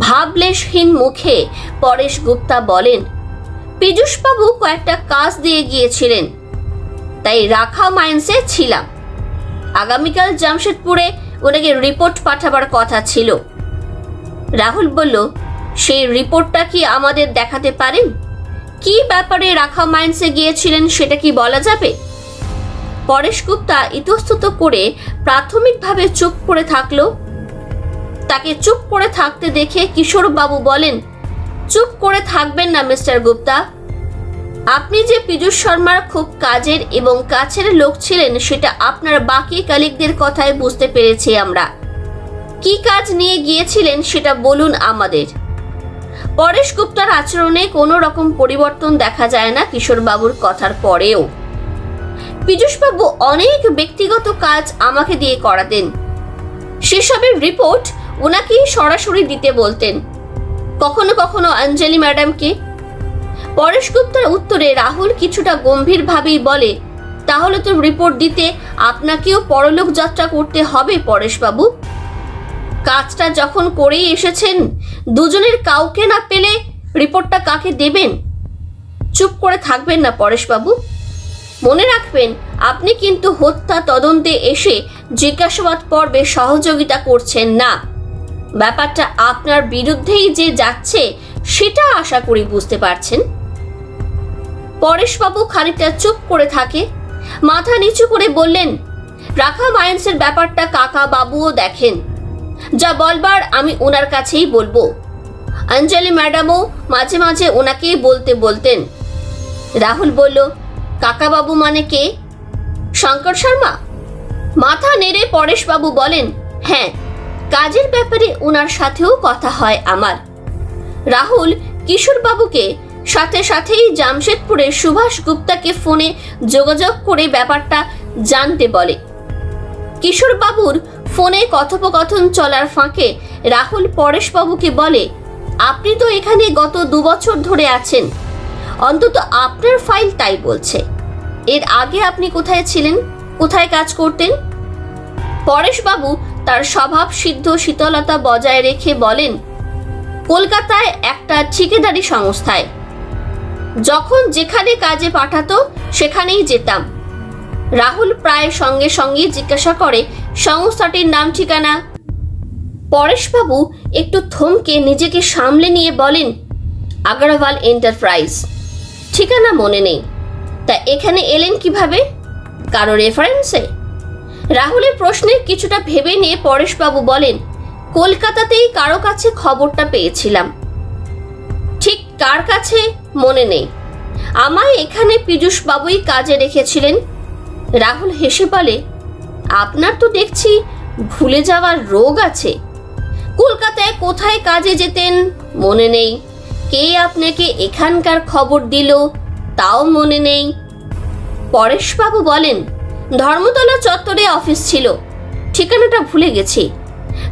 ভাবলেশহীন মুখে পরেশ গুপ্তা বলেন, পীযূষবাবু কয়েকটা কাজ দিয়ে গিয়েছিলেন, তাই রাখা মাইন্সে ছিলাম। আগামীকাল জামশেদপুরে ওনাকে রিপোর্ট পাঠাবার কথা ছিল। রাহুল বলল, সেই রিপোর্টটা কি আমাদের দেখাতে পারেন? কি ব্যাপারে রাখা মাইন্সে গিয়েছিলেন সেটা কি বলা যাবে? পরেশ গুপ্তা ইতস্তত করে প্রাথমিকভাবে চুপ করে থাকলো। তাকে চুপ করে থাকতে দেখে কিশোর বাবু বলেন, চুপ করে থাকবেন না মিস্টার গুপ্তা। আপনি যে পীযূষ শর্মার খুব কাজের এবং কাছের লোক ছিলেন সেটা আপনার বাকি কালিকদের কথায় বুঝতে পেরেছি আমরা। কি কাজ নিয়ে গিয়েছিলেন সেটা বলুন আমাদের। পরেশ গুপ্তার আচরণে কোনো রকম পরিবর্তন দেখা যায় না কিশোরবাবুর কথার পরেও। পীযূষবাবু অনেক ব্যক্তিগত কাজ আমাকে দিয়ে করাতেন, সেসবের রিপোর্ট ওনাকেই সরাসরি দিতে বলতেন, কখনো কখনো অঞ্জলি ম্যাডামকে। পরেশ গুপ্তার উত্তরে রাহুল কিছুটা গম্ভীরভাবেই বলে, তাহলে তো রিপোর্ট দিতে আপনাকেও পরলোক যাত্রা করতে হবে পরেশবাবু। কাজটা যখন করেই এসেছেন, দুজনের কাউকে না পেলে রিপোর্টটা কাকে দেবেন? চুপ করে থাকবেন না পরেশবাবু। মনে রাখবেন, আপনি কিন্তু হত্যা তদন্তে এসে জিজ্ঞাসাবাদ পর্বে সহযোগিতা করছেন না। ব্যাপারটা আপনার বিরুদ্ধেই যে যাচ্ছে সেটা আশা করি বুঝতে পারছেন। পরেশবাবু খানিকটা চুপ করে থাকে, মাথা নিচু করে বললেন, রাখা মাইন্সের ব্যাপারটা কাকা বাবুও দেখেন, যা বলবার আমি ওনার কাছেই বলবো। অঞ্জলি ম্যাডামও মাঝে মাঝে ওনাকেই বলতেন। রাহুল বলল, কাকা বাবু মানে কে? শঙ্কর শর্মা? মাথা নেড়ে পরেশবাবু বলেন, হ্যাঁ, কাজের ব্যাপারে ওনার সাথেও কথা হয় আমার। রাহুল কিশোরবাবুকে সাথেই জামশেদপুরের সুভাষ গুপ্তাকে ফোনে যোগাযোগ করে ব্যাপারটা জানতে বলে। কিশোরবাবুর ফোনে কথোপকথন চলার ফাঁকে রাহুল পরেশবাবুকে বলে, আপনি তো এখানে গত 2 বছর ধরে আছেন, অন্তত আপনার ফাইল তাই বলছে। এর আগে আপনি কোথায় ছিলেন, কোথায় কাজ করতেন? পরেশবাবু তার স্বভাব সিদ্ধ শীতলতা বজায় রেখে বলেন, কলকাতায় একটা ঠিকাদারি সংস্থায়। যখন যেখানে কাজে পাঠাতো সেখানেই যেতাম। রাহুল প্রায় সঙ্গে সঙ্গে জিজ্ঞাসা করে, সংস্থাটির নাম ঠিকানা? পরেশবাবু একটু থমকে নিজেকে সামলে নিয়ে বলেন, আগরওয়াল এন্টারপ্রাইজ। ঠিকানা মনে নেই। তা এখানে এলেন কিভাবে? কারো রেফারেন্সে? রাহুলের প্রশ্নে কিছুটা ভেবে নিয়ে পরেশবাবু বলেন, কলকাতাতেই কারো কাছে খবরটা পেয়েছিলাম, ঠিক কার কাছে মনে নেই। আমায় এখানে পীযূষবাবুই কাজে রেখেছিলেন। রাহুল হেসে বলে, আপনার তো দেখছি ভুলে যাওয়ার রোগ আছে। কলকাতায় কোথায় কাজে যেতেন মনে নেই, কে আপনাকে এখানকার খবর দিল তাও মনে নেই। পরেশবাবু বলেন, ধর্মতলা চত্বরে অফিস ছিল, ঠিকানাটা ভুলে গেছি,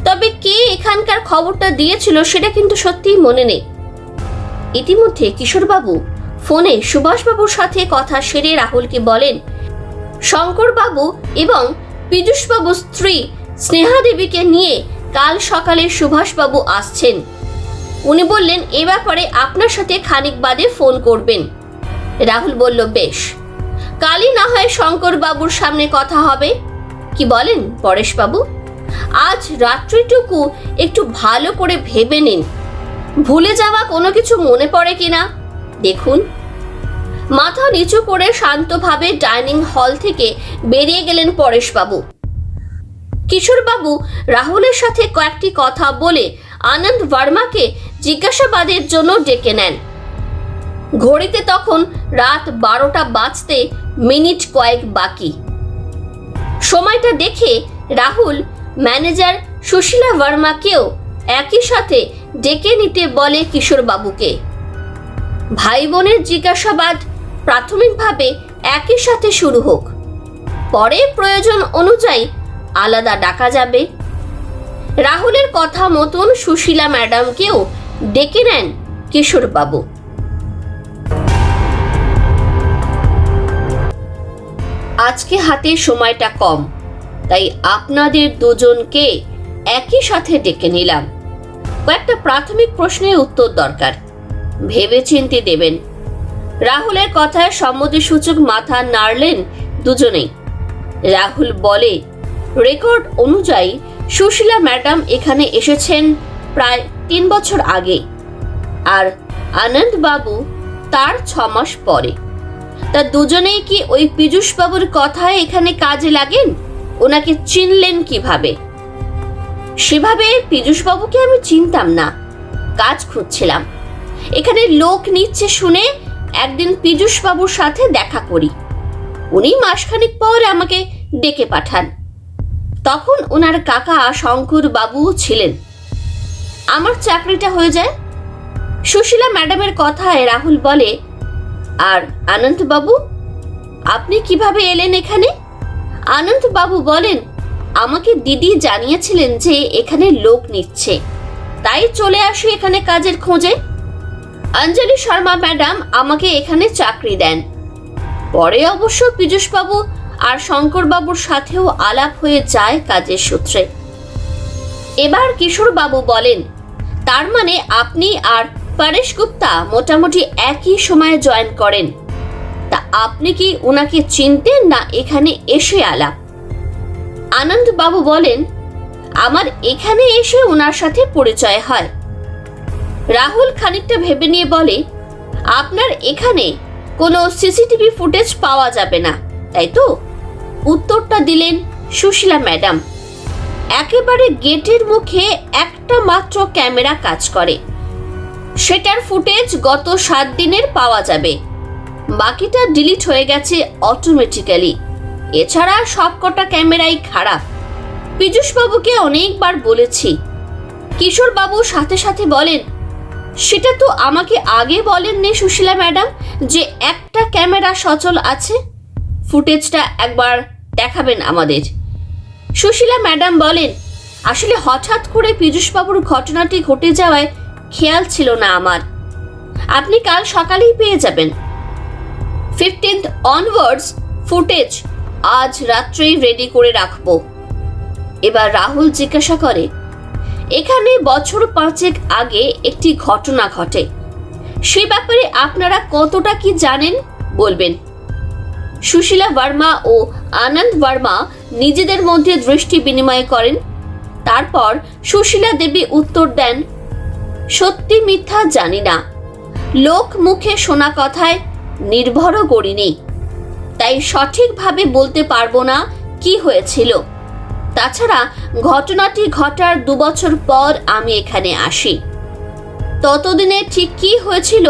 তবে কে এখানকার খবরটা দিয়েছিল সেটা কিন্তু সত্যিই মনে নেই। ইতিমধ্যে কিশোরবাবু ফোনে সুভাষবাবুর সাথে কথা সেরে রাহুলকে বলেন, শঙ্করবাবু এবং পীযূষবাবুর স্ত্রী স্নেহা দেবীকে নিয়ে কাল সকালে সুভাষবাবু আসছেন। উনি বললেন এ ব্যাপারে আপনার সাথে খানিক বাদে ফোন করবেন। রাহুল বলল, বেশ, কালই না হয় শঙ্করবাবুর সামনে কথা হবে। কি বলেন পরেশবাবু? আজ রাত্রিটুকু একটু ভালো করে ভেবে নিন, ভুলে যাওয়া কোনো কিছু মনে পড়ে কিনা দেখুন। মাথা নিচু করে শান্তভাবে ডাইনিং হল থেকে বেরিয়ে গেলেন পরেশবাবু। কিশোরবাবু রাহুলের সাথে কয়েকটি কথা বলে আনন্দ বর্মাকে জিজ্ঞাসাবাদের জন্য ডেকে নেন। ঘড়িতে তখন রাত 12টা বাজতে মিনিট কয়েক বাকি। সময়টা দেখে রাহুল ম্যানেজার সুশীলা বর্মাকেও একই সাথে ডেকে নিতে বলে কিশোরবাবুকে। ভাই বোনের জিজ্ঞাসাবাদ প্রাথমিকভাবে একই সাথে শুরু হোক, পরে প্রয়োজন অনুযায়ী আলাদা ডাকা যাবে। রাহুলের কথা মতন সুশীলা ম্যাডামকেও ডেকে নেন কিশোরবাবু। আজকে হাতে সময়টা কম, তাই আপনাদের দুজনকে একই সাথে ডেকে নিলাম। কয়েকটা প্রাথমিক প্রশ্নের উত্তর দরকার, ভেবেচিন্তে দেবেন। রাহুলের কথায় সম্মতিসূচক মাথা নাড়লেন দুজনেই। রাহুল বলে, রেকর্ড অনুযায়ী সুশীলা ম্যাডাম এখানে এসেছেন প্রায় 3 বছর আগে, আর আনন্দ বাবু তার 6 মাস পরে। তা দুজনেই কি ওই পীযূষবাবুর কথায় এখানে কাজে লাগেন? ওনাকে চিনলেন কিভাবে? সেভাবে পীযূষবাবুকে আমি চিনতাম না, কাজ খুঁজছিলাম। এখানে লোক নিচ্ছে শুনে একদিন পীযূষ বাবুর সাথে দেখা করি। উনি মাসখানেক পর আমাকে ডেকে পাঠান। তখন ওনার কাকা শঙ্কর বাবু ছিলেন। আমার চাকরিটা হয়ে যায়। সুশীলা ম্যাডামের কথায় রাহুল বলে, আর আনন্দ বাবু, আপনি কিভাবে এলেন এখানে? আনন্দ বাবু বলেন, আমাকে দিদি জানিয়েছিলেন যে এখানে লোক নিচ্ছে, তাই চলে আসি এখানে কাজের খোঁজে। অঞ্জলি শর্মা ম্যাডাম আমাকে এখানে চাকরি দেন। পরে অবশ্য পীযূষ বাবু আর শঙ্কর বাবুর সাথেও আলাপ হয়ে যায় কাজের সূত্রে। এবার কিশোর বাবু বলেন, তার মানে আপনি আর পরেশ গুপ্তা মোটামুটি একই সময়ে জয়েন করেন। তা আপনি কি ওনাকে চিনতেন না এখানে এসে আলাপ? আনন্দ বাবু বলেন, আমার এখানে এসে ওনার সাথে পরিচয় হয়। রাহুল খানিকটা ভেবে নিয়ে বলে, আপনার এখানে কোনো সিসিটিভি ফুটেজ পাওয়া যাবে না, তাই তো? উত্তরটা দিলেন সুশীলা ম্যাডাম। একেবারে গেটের মুখে একটা মাত্র ক্যামেরা কাজ করে, সেটার ফুটেজ গত 7 দিনের পাওয়া যাবে। বাকিটা ডিলিট হয়ে গেছে অটোমেটিক্যালি। এছাড়া সবকটা ক্যামেরাই খারাপ। পীযূষ বাবুকে অনেকবার বলেছি। কিশোর বাবু সাথে সাথে বলেন, সেটা তো আমাকে আগে বলেননি সুশীলা ম্যাডাম যে একটা ক্যামেরা সচল আছে। ফুটেজটা একবার দেখাবেন আমাদের। সুশীলা ম্যাডাম বলেন, আসলে হঠাৎ করে পীযূষ বাবুর ঘটনাটি ঘটে যাওয়ায় খেয়াল ছিল না আমার। আপনি কাল সকালেই পেয়ে যাবেন। 15th অনওয়ার্ডস ফুটেজ আজ রাত্রেই রেডি করে রাখবো। এবার রাহুল জিজ্ঞাসা করে, এখানে বছর 5 আগে একটি ঘটনা ঘটে, সে ব্যাপারে আপনারা কতটা কি জানেন বলবেন। সুশীলা বর্মা ও আনন্দ বর্মা নিজেদের মধ্যে দৃষ্টি বিনিময় করেন। তারপর সুশীলা দেবী উত্তর দেন, সত্যি মিথ্যা জানি না, লোক মুখে শোনা কথায় নির্ভরও করিনি, তাই সঠিকভাবে বলতে পারবো না কি হয়েছিল। তাছাড়া ঘটনাটি ঘটার 2 বছর পর আমি এখানে আসি। ততদিনে ঠিক কি হয়েছিল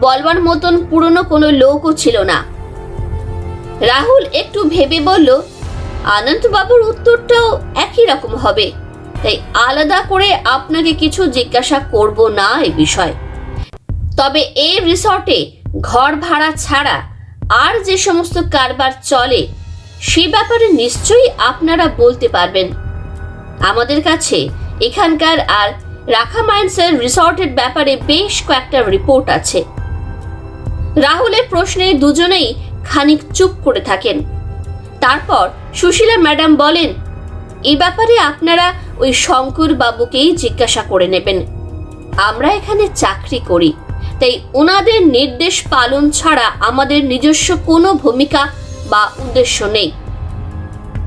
বলবার মতন পুরনো কোনো লোকও ছিল না। রাহুল একটু ভেবে বলল, আনন্দবাবুর উত্তরটাও একই রকম হবে, তাই আলাদা করে আপনাকে কিছু জিজ্ঞাসা করব না এ বিষয়। তবে এই রিসর্টে ঘর ভাড়া ছাড়া আর যে সমস্ত কারবার চলে সে ব্যাপারে নিশ্চয়ই আপনারা বলতে পারবেন। আমাদের কাছে এখানকার আর রাখা মাইন্সের রিসর্টের ব্যাপারে বেশ কয়েকটা রিপোর্ট আছে। রাহুলের প্রশ্নে দুজনেই খানিক চুপ করে থাকেন। তারপর সুশীলা ম্যাডাম বলেন, এই ব্যাপারে আপনারা ওই শঙ্কর বাবুকেই জিজ্ঞাসা করে নেবেন। আমরা এখানে চাকরি করি, তাই ওনাদের নির্দেশ পালন ছাড়া আমাদের নিজস্ব কোনো ভূমিকা বা উদ্দেশ্য নেই।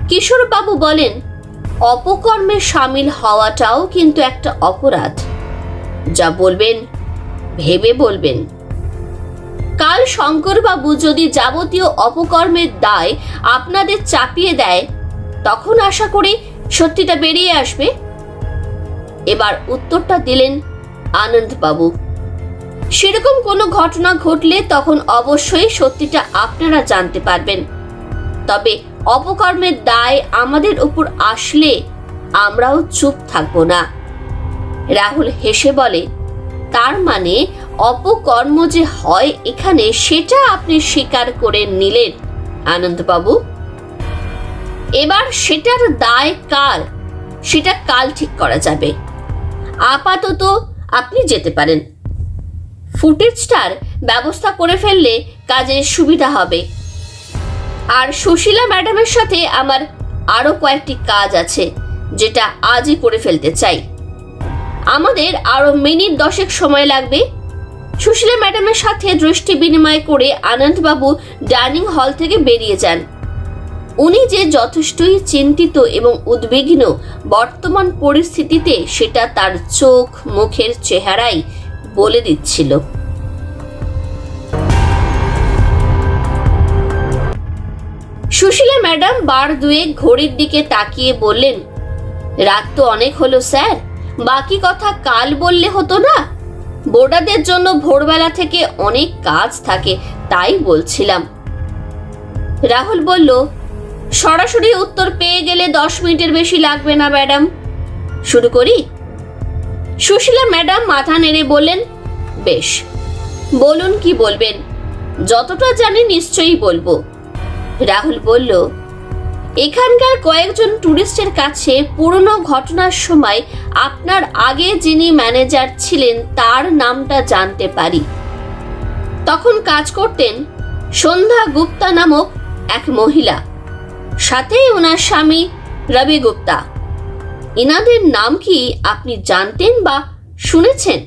কিশোর বাবু বলেন, অপকর্মে সামিল হওয়াটাও কিন্তু একটা অপরাধ। যা বলবেন ভেবে বলবেন। কাল শঙ্কর বাবু যদি যাবতীয় অপকর্মের দায় আপনাদের চাপিয়ে দেয়, তখন আশা করি সত্যিটা বেরিয়ে আসবে। এবার উত্তরটা দিলেন আনন্দ বাবু। সেরকম কোনো ঘটনা ঘটলে তখন অবশ্যই সত্যিটা আপনারা জানতে পারবেন। তবে অপকর্মের দায় আমাদের উপর আসলে আমরাও চুপ থাকবো না। রাহুল হেসে বলে, তার মানে অপকর্ম যে হয় এখানে সেটা আপনি স্বীকার করে নিলেন আনন্দবাবু। এবার সেটার দায় কার সেটা কাল ঠিক করা যাবে। আপাতত আপনি যেতে পারেন। ফুটেজটার ব্যবস্থা করে ফেললে কাজের সুবিধা হবে। আর সুশীলা ম্যাডামের সাথে আমার আরো কয়েকটি কাজ আছে যেটা আজই করে ফেলতে চাই। আমাদের আরো মিনিট 10 সময় লাগবে। সুশীলা ম্যাডামের সাথে দৃষ্টি বিনিময় করে আনন্দবাবু ডাইনিং হল থেকে বেরিয়ে যান। উনি যে যথেষ্টই চিন্তিত এবং উদ্বিগ্ন বর্তমান পরিস্থিতিতে সেটা তার চোখ মুখের চেহারাই বলে দিচ্ছিল। সুশীলা ম্যাডাম বার দুয়েক ঘড়ির দিকে তাকিয়ে বললেন, রাত তো অনেক হলো স্যার, বাকি কথা কাল বললে হতো না? বোর্ডারদের জন্য ভোরবেলা থেকে অনেক কাজ থাকে, তাই বলছিলাম। রাহুল বলল, সরাসরি উত্তর পেয়ে গেলে 10 মিনিটের বেশি লাগবে না ম্যাডাম। শুরু করি? সুশীলা ম্যাডাম মাথা নেড়ে বললেন, বেশ, বলুন কি বলবেন, যতটা জানি নিশ্চয়ই বলবো। রাহুল বলল, এখানকার কয়েকজন টুরিস্টের কাছে পুরনো ঘটনার সময় আপনার আগে যিনি ম্যানেজার ছিলেন তার নামটা জানতে পারি। তখন কাজ করতেন সন্ধ্যা গুপ্তা নামক এক মহিলা, সাথে ওনার স্বামী রবি গুপ্তা। ইনাদের নাম কি আপনি জানতেন বা শুনেছেন?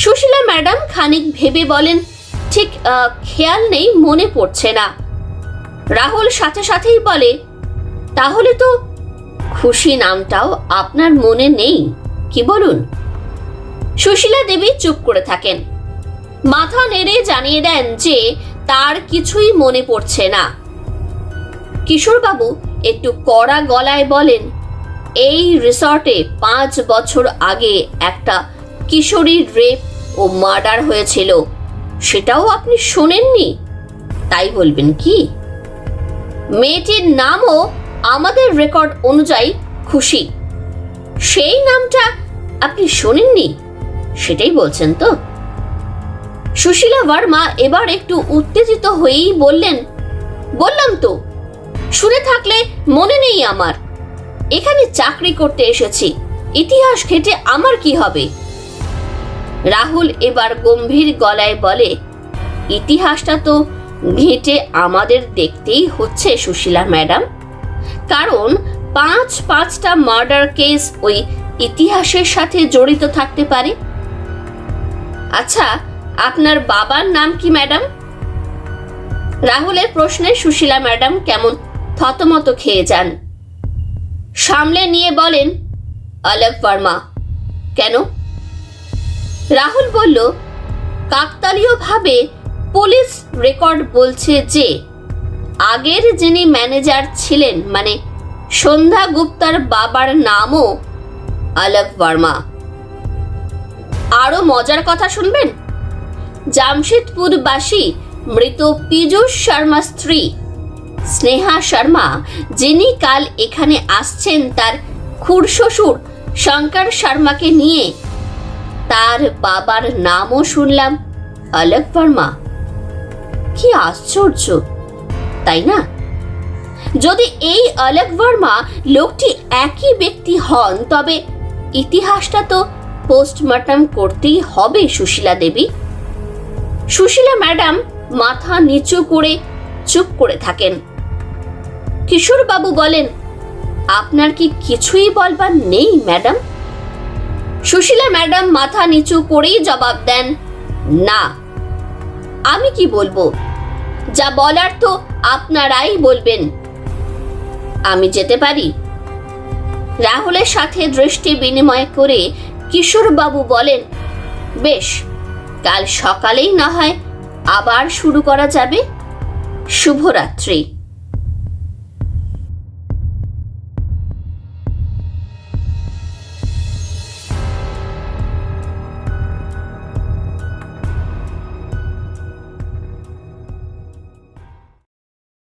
সুশীলা ম্যাডাম খানিক ভেবে বলেন, ঠিক খেয়াল নেই, মনে পড়ছে না। রাহুল সাথে সাথেই বলে, তাহলে তো খুশি নামটাও আপনার মনে নেই, কি বলুন? সুশীলা দেবী চুপ করে থাকেন, মাথা নেড়ে জানিয়ে দেন যে তার কিছুই মনে পড়ছে না। কিশোরবাবু একটু কড়া গলায় বলেন, এই রিসর্টে 5 বছর আগে একটা কিশোরীর রেপ ও মার্ডার হয়েছিল, সেটাও আপনি শোনেননি? তাই বলবেন কি? মেয়েটির নামও আমাদের রেকর্ড অনুযায়ী খুশি, সেই নামটা আপনি শোনেননি, সেটাই বলছেন তো? সুশীলা বর্মা এবার একটু উত্তেজিত হয়েই বললেন, বললাম তো, শুনে থাকলে মনে নেই আমার। এখানে চাকরি করতে এসেছি, ইতিহাস ঘেঁটে আমার কি হবে? রাহুল এবার গম্ভীর গলায় বলে, ইতিহাসটা তো ঘেঁটে আমাদের দেখতেই হচ্ছে সুশীলা ম্যাডাম, কারণ 5-5টা মার্ডার কেস ওই ইতিহাসের সাথে জড়িত থাকতে পারে। আচ্ছা, আপনার বাবার নাম কি ম্যাডাম? রাহুলের প্রশ্নে সুশীলা ম্যাডাম কেমন থতমত খেয়ে যান। সামলে নিয়ে বলেন, অলোক বর্মা। কেন? রাহুল বলল, কাকতালীয়ভাবে পুলিশ রেকর্ড বলছে যে আগের যিনি ম্যানেজার ছিলেন, মানে সন্ধ্যা গুপ্তার বাবার নামও অলোক বর্মা। আরো মজার কথা শুনবেন? জামশেদপুরবাসী মৃত পীযূষ শর্মা স্ত্রী স্নেহা শর্মা, যিনি কাল এখানে আসছেন তার খুড়শ্বশুর শঙ্কর শর্মাকে নিয়ে, তার বাবার নামও শুনলাম অলোক বর্মা। কি আশ্চর্য, তাই না? যদি এই অলোক বর্মা লোকটি একই ব্যক্তি হন, তবে ইতিহাসটা তো পোস্টমর্টম করতেই হবে সুশীলা দেবী। সুশীলা ম্যাডাম মাথা নিচু করে চুপ করে থাকেন। কিশোরবাবু বলেন, আপনার কি কিছুই বলবার নেই ম্যাডাম? সুশীলা ম্যাডাম মাথা নিচু করেই জবাব দেন, না। আমি কি বলবো? যা বলার তো আপনারাই বলবেন। আমি যেতে পারি? রাহুলের সাথে দৃষ্টি বিনিময় করে কিশোরবাবু বলেন, বেশ, কাল সকালেই না হয় আবার শুরু করা যাবে। শুভরাত্রি।